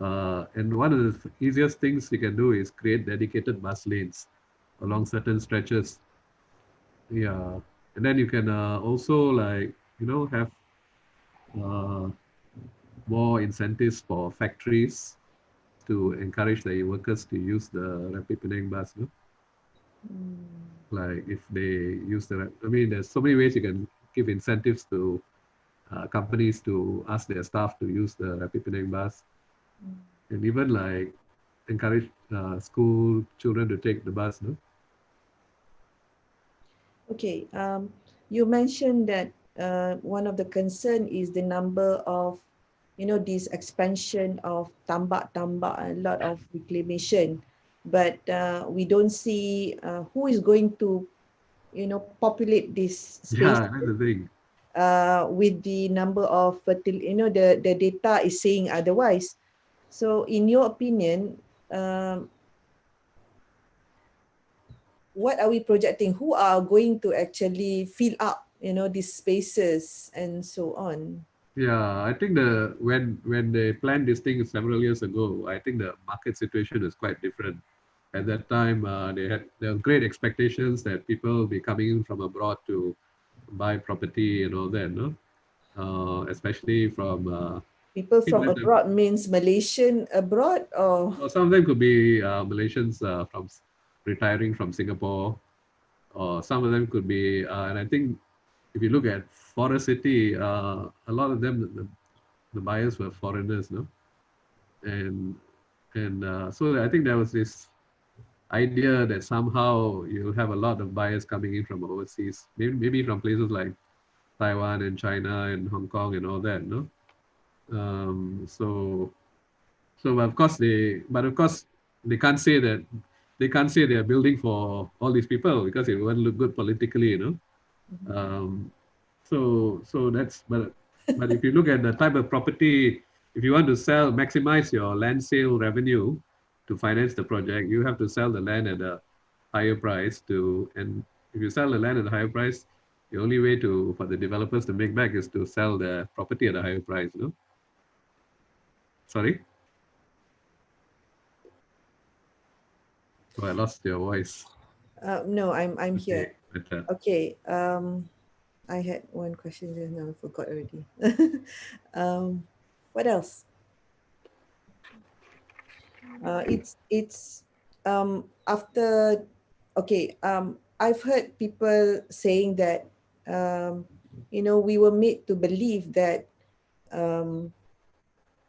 and one of the easiest things you can do is create dedicated bus lanes along certain stretches. Yeah, and then you can also have uh, more incentives for factories to encourage the workers to use the Rapid Penang bus. No? Like if they use I mean, there's so many ways you can give incentives to companies to ask their staff to use the Rapid Penang bus, and even like encourage school children to take the bus. No? Okay, you mentioned that one of the concern is the number of, this expansion of tambak, a lot of reclamation, but we don't see who is going to, populate this space. Yeah, that's the thing. With the number of the data is saying otherwise. So in your opinion, what are we projecting? Who are going to actually fill up, these spaces and so on? Yeah, I think when they planned this thing several years ago, I think the market situation is quite different. At that time, there were great expectations that people will be coming in from abroad to buy property and all that, no? Especially from People from abroad means Malaysian abroad, or? Well, some of them could be Malaysians retiring from Singapore, or some of them could be, and I think if you look at Forest City, a lot of them, the buyers were foreigners, no? And so I think there was this idea that somehow you'll have a lot of buyers coming in from overseas, maybe from places like Taiwan and China and Hong Kong and all that, no? So of course they can't say that they are building for all these people because it won't look good politically, you know. So that's but if you look at the type of property, if you want to maximize your land sale revenue to finance the project, you have to sell the land at a higher price and if you sell the land at a higher price, the only way for the developers to make back is to sell the property at a higher price, you know. Sorry? Oh, I lost your voice. No, I'm Okay, here. better. Okay. I had one question just now. I forgot already. What else? It's after. Okay. I've heard people saying that we were made to believe that um,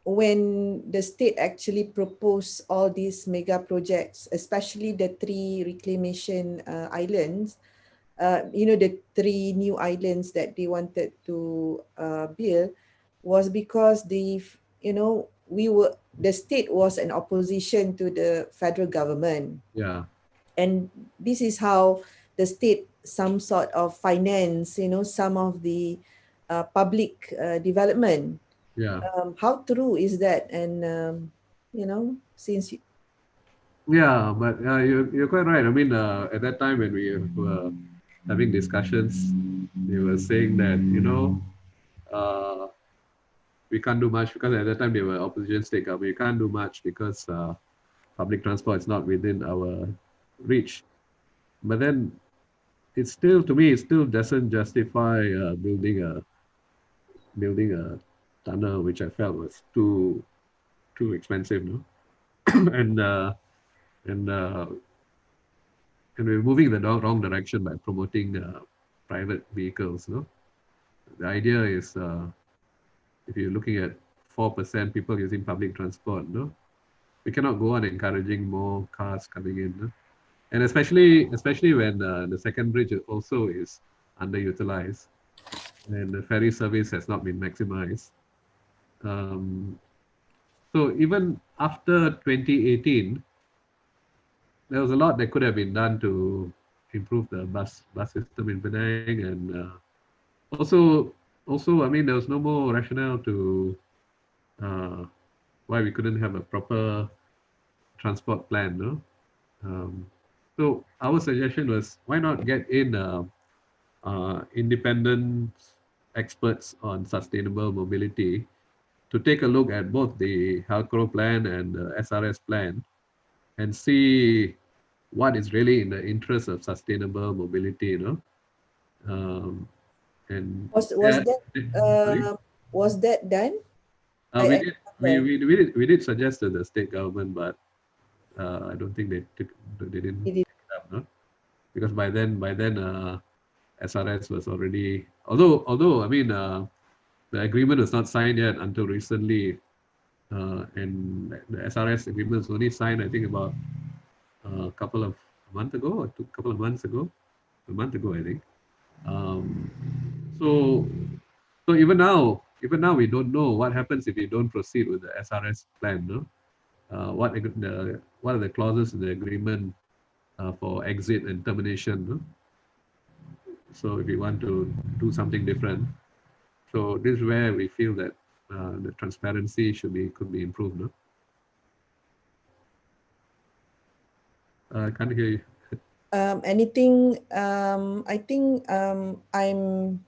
when the state actually proposed all these mega projects, especially the 3 reclamation islands, the 3 new islands that they wanted to build, was because the state was an opposition to the federal government. Yeah. And this is how the state some sort of finance, some of the public development. Yeah. How true is that? And since Yeah, but you're quite right. I mean, at that time when we were having discussions, they were saying that, uh, we can't do much because at that time they were opposition state government. We can't do much because public transport is not within our reach. But then to me, it still doesn't justify building a tunnel, which I felt was too expensive, no? and uh, and uh, and we're moving in the wrong direction by promoting private vehicles. No, the idea is if you're looking at 4% people using public transport, no, we cannot go on encouraging more cars coming in. No? And especially when the second bridge also is underutilized and the ferry service has not been maximized. So even after 2018, there was a lot that could have been done to improve the bus system in Penang, and also I mean there was no more rationale to why we couldn't have a proper transport plan, no? So our suggestion was why not get in independent experts on sustainable mobility to take a look at both the Halcro plan and the SRS plan and see what is really in the interest of sustainable mobility, and was sorry? was that done? We did suggest to the state government, but I don't think they didn't It take it up, no? Because by then SRS was already, although I mean the agreement was not signed yet until recently, and the SRS agreement was only signed I think about a couple of months ago or couple of months ago, a month ago I think. So even now we don't know what happens if we don't proceed with the SRS plan, no? What are the clauses in the agreement for exit and termination, no? So if we want to do something different, so this is where we feel that the transparency could be improved, no? I can't hear you. Anything, I think I'm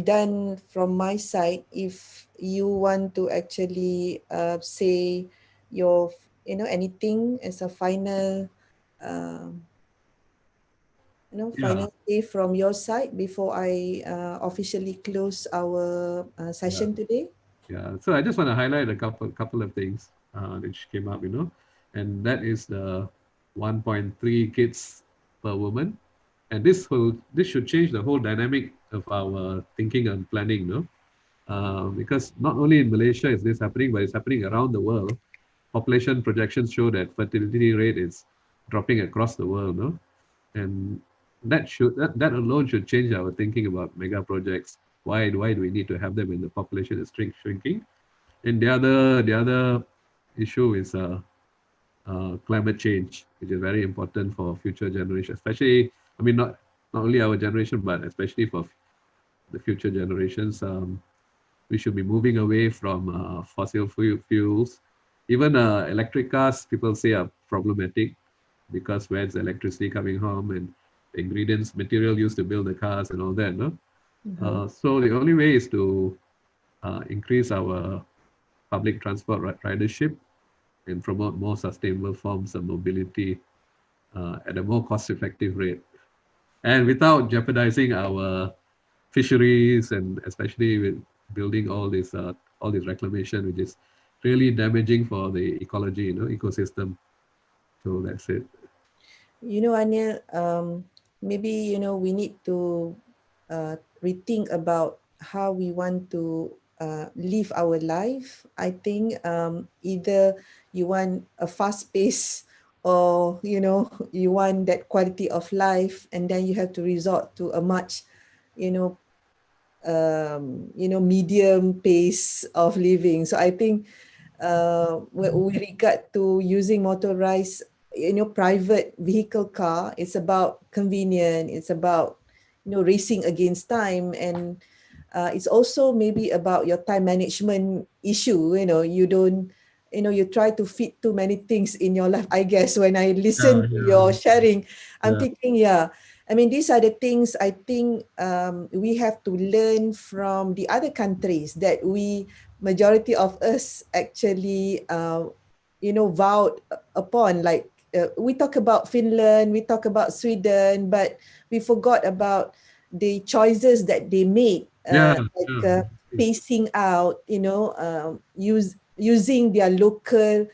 done from my side. If you want to actually say your, anything as a final, um, Yeah, final say from your side before I officially close our yeah, session today. yeah. So I just want to highlight a couple of things which came up, and that is the 1.3 kids per woman, and this should change the whole dynamic of our thinking and planning, no? Because not only in Malaysia is this happening, but it's happening around the world. Population projections show that fertility rate is dropping across the world, no? And that alone should change our thinking about mega projects. Why do we need to have them when the population is shrinking? And the other issue is climate change, which is very important for future generations, especially, I mean, not only our generation, but especially for the future generations. We should be moving away from fossil fuels. Even electric cars, people say, are problematic because where's the electricity coming home, and the ingredients, material used to build the cars and all that, no? So the only way is to increase our public transport ridership and promote more sustainable forms of mobility at a more cost-effective rate, and without jeopardizing our fisheries, and especially with building all this reclamation, which is really damaging for the ecology, ecosystem. So that's it. Anil, maybe, we need to rethink about how we want to live our life. I think either you want a fast pace, or, you want that quality of life, and then you have to resort to a much, you know, medium pace of living. So I think with regard to using motorized, private vehicle car, it's about convenient, it's about, racing against time, and it's also maybe about your time management issue. You don't, you try to fit too many things in your life. I guess when I listen Yeah, to yeah, your sharing, I'm yeah. thinking, yeah, I mean, these are the things I think we have to learn from the other countries that majority of us actually, vowed upon. Like we talk about Finland, we talk about Sweden, but we forgot about the choices that they make, Yeah, like yeah. pacing out, using their local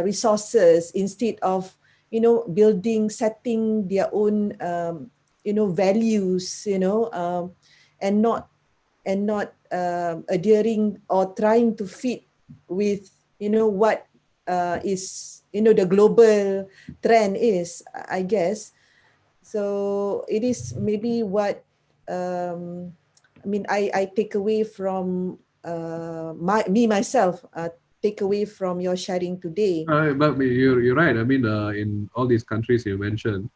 resources instead of, setting their own, values, and not adhering or trying to fit with, what is, the global trend is, I guess. So it is maybe what, I mean, I take away from myself, take away from your sharing today. But you're right. I mean, in all these countries you mentioned,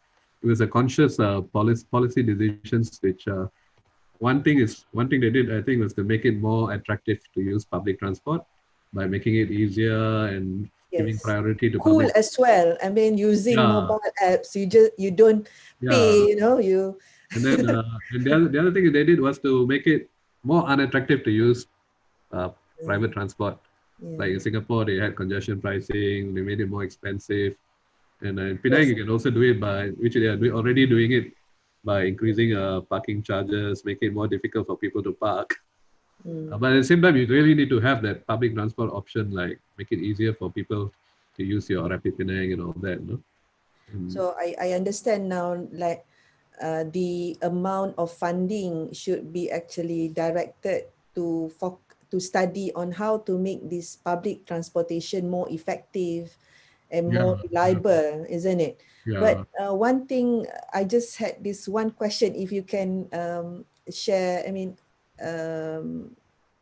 it was a conscious policy decisions. Which one thing they did, I think, was to make it more attractive to use public transport by making it easier and giving Yes. priority to Cool public. as well. I mean, using Yeah, mobile apps, you don't yeah. pay, you. And then and the other thing they did was to make it more unattractive to use uh, private transport. Like Yeah. in Singapore, they had congestion pricing. They made it more expensive. And in Penang, Yes. you can also do it which they are already doing it by increasing parking charges, making it more difficult for people to park. Mm. But at the same time, you really need to have that public transport option, like make it easier for people to use your Rapid Penang and all that. No? And, So I understand now, like the amount of funding should be actually directed to study on how to make this public transportation more effective and yeah, more reliable, isn't it? yeah. But one thing, I just had this one question, if you can share, I mean, um,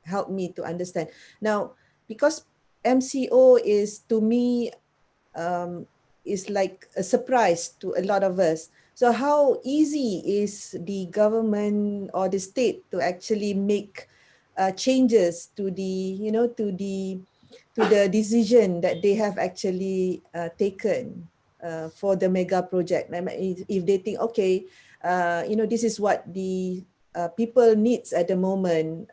help me to understand. Now, because MCO is, to me, um, is like a surprise to a lot of us. So how easy is the government or the state to actually make changes to the, to the decision that they have actually taken? for the mega project. I mean, if they think, okay, this is what the people needs at the moment,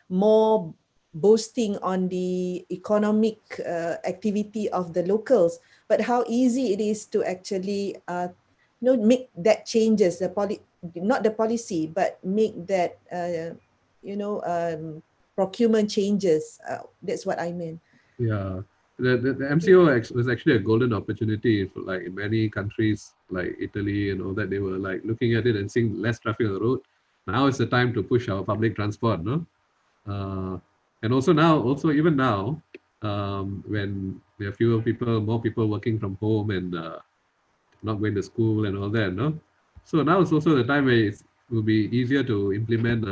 more boosting on the economic activity of the locals, but how easy it is to actually make that changes, not the policy, but make that procurement changes. That's what I mean. Yeah, the MCO was actually a golden opportunity for, like, in many countries like Italy and all that. They were like looking at it and seeing less traffic on the road. Now is the time to push our public transport, no? And also now, even now, when there are more people working from home and not going to school and all that, no? So now it's also the time where it will be easier to implement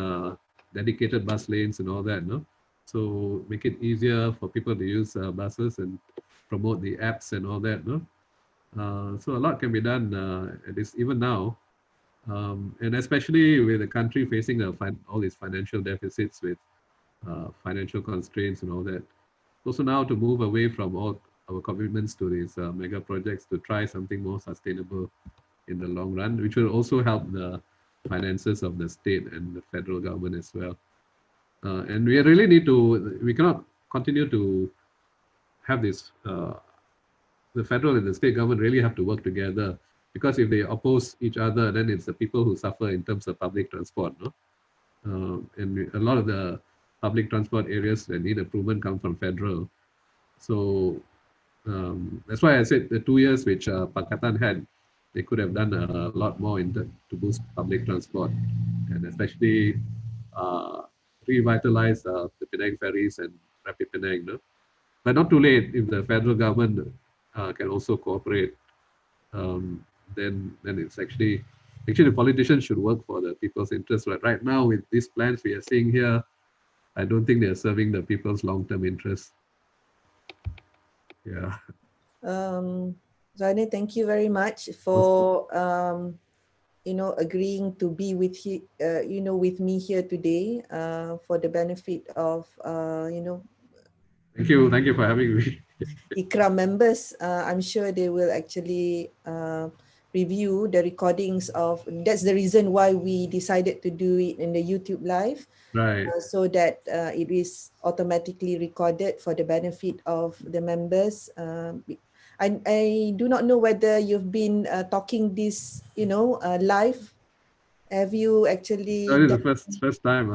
dedicated bus lanes and all that, no? So make it easier for people to use buses and promote the apps and all that, no? So a lot can be done at this, even now, and especially with the country facing all these financial deficits with financial constraints and all that. Also now to move away from all our commitments to these mega projects to try something more sustainable in the long run, which will also help the finances of the state and the federal government as well. And we really we cannot continue to have this, the federal and the state government really have to work together, because if they oppose each other, then it's the people who suffer in terms of public transport, no? And a lot of the public transport areas that need improvement come from federal. So that's why I said the 2 years which Pakatan had, they could have done a lot more to boost public transport, and especially revitalize the Penang ferries and Rapid Penang. No? But not too late. If the federal government can also cooperate, then it's actually the politicians should work for the people's interest. But right now, with these plans we are seeing here, I don't think they're serving the people's long-term interests. Yeah. Zane, thank you very much for agreeing to be with with me here today for the benefit of Thank you for having me. Ikram members. I'm sure they will actually review the recordings of. That's the reason why we decided to do it in the YouTube live. Right. So that it is automatically recorded for the benefit of the members. I do not know whether you've been talking this, live. Have you actually? This is the first time.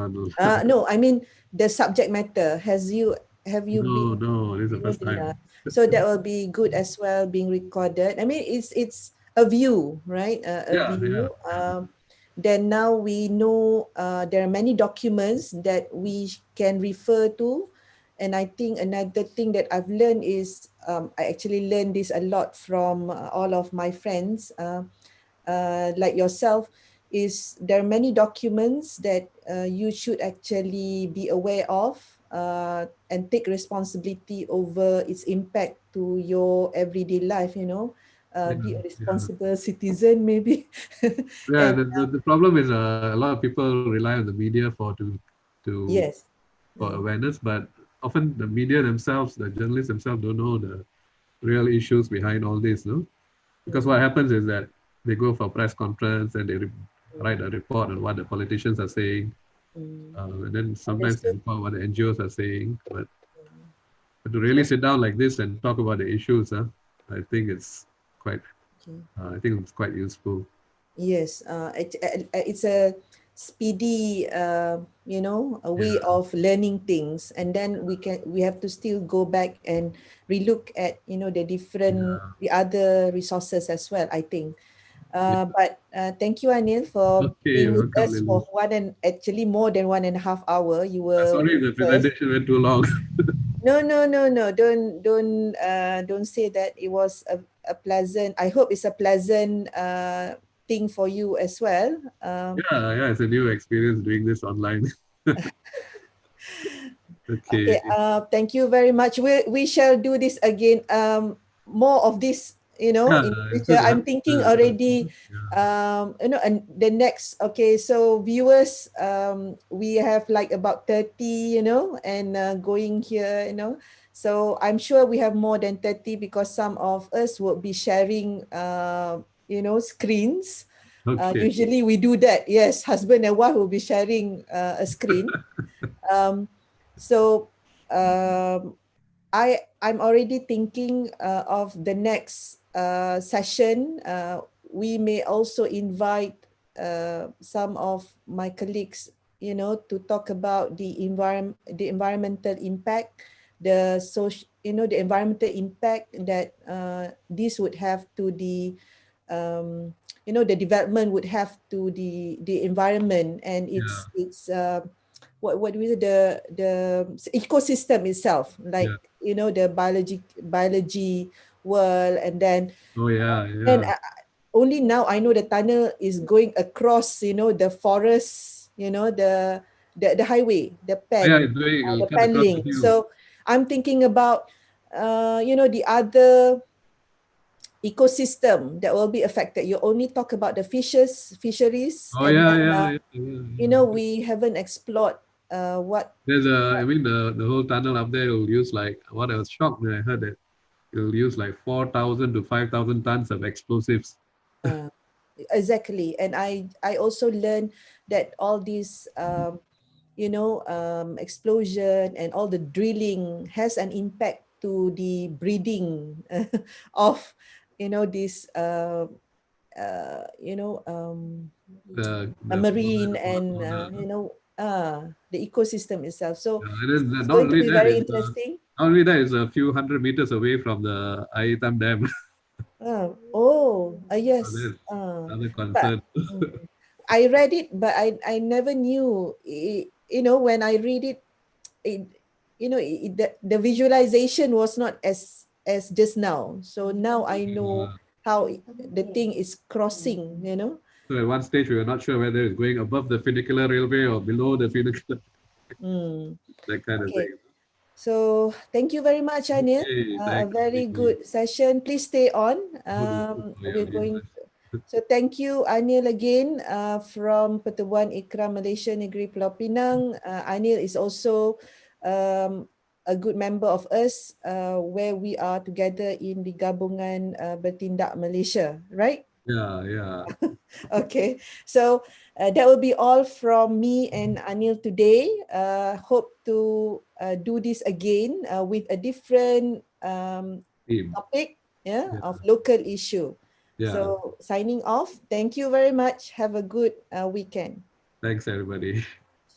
No, I mean the subject matter. Have you been? No, this is the first time. So that will be good as well, being recorded. I mean, it's a view, right? A view. Yeah. Then now we know there are many documents that we can refer to. And I think another thing that I've learned is, I actually learned this a lot from all of my friends, like yourself, is there are many documents that you should actually be aware of and take responsibility over its impact to your everyday life, be a responsible citizen maybe. Yeah, and, the problem is a lot of people rely on the media for yes. For awareness, but often the media themselves, the journalists themselves don't know the real issues behind all this, no? Because what happens is that they go for a press conference and they write a report on what the politicians are saying, and then sometimes they report what the NGOs are saying, but to really sit down like this and talk about the issues, I think it's quite useful. Yes, it's a speedy, a way of learning things, and then we have to still go back and relook at the other resources as well, I think. But thank you, Anil, for being with us for more than 1.5 hours. You were sorry, the presentation went too long. No. Don't say that. It was a pleasant. I hope it's a pleasant thing for you as well. Yeah, it's a new experience doing this online. Okay. Thank you very much. We shall do this again. More of this in the It's future. good. I'm thinking already, and the next, okay, so viewers, we have like about 30, and going here, so I'm sure we have more than 30 because some of us will be sharing, screens. Okay. Usually we do that. Yes, husband and wife will be sharing a screen. Um, so um, I'm already thinking of the next session. We may also invite some of my colleagues, to talk about the environmental impact, the social, the environmental impact that this would have to the the development would have to the environment and Yeah. its what do we say, the ecosystem itself, like Yeah. the biology world. And then Oh yeah. and Yeah. only now I know the tunnel is going across the forest, the highway, Yeah. It's doing. It'll the cut pen across the link. hills. So I'm thinking about the other ecosystem that will be affected. You only talk about the fisheries, Oh and yeah. then Yeah. Yeah. Yeah. we haven't explored what. There's I mean, the whole tunnel up there will use like, what I was shocked when I heard that it'll use like 4,000 to 5,000 tons of explosives. uh, exactly. And I also learned that all these explosion and all the drilling has an impact to the breeding of this a The marine and fauna. the ecosystem itself. So And then it's not going to only be that very is interesting. not only that is a few hundred meters away from the Aitam Dam. So Yes. that's another But concern. mm, I read it, but I never knew. When I read it, it the visualization was not as just now. So now I know how the thing is crossing. So at one stage we were not sure whether it's going above the funicular railway or below the funicular, Mm. that kind of Okay. thing. So thank you very much, Anil. Okay, A thanks. very good session. Please stay on. Oh, yeah, We're yeah. going. So thank you, Anil, again from Pertubuhan Ikram Malaysia, Negeri Pulau Pinang. Anil is also a good member of us, where we are together in the Gabungan Bertindak Malaysia, right? Yeah, yeah. Okay, so that will be all from me and Anil today. Hope to do this again with a different Team. topic, Yeah, of local issue. yeah. So signing off. Thank you very much. Have a good weekend. Thanks, everybody.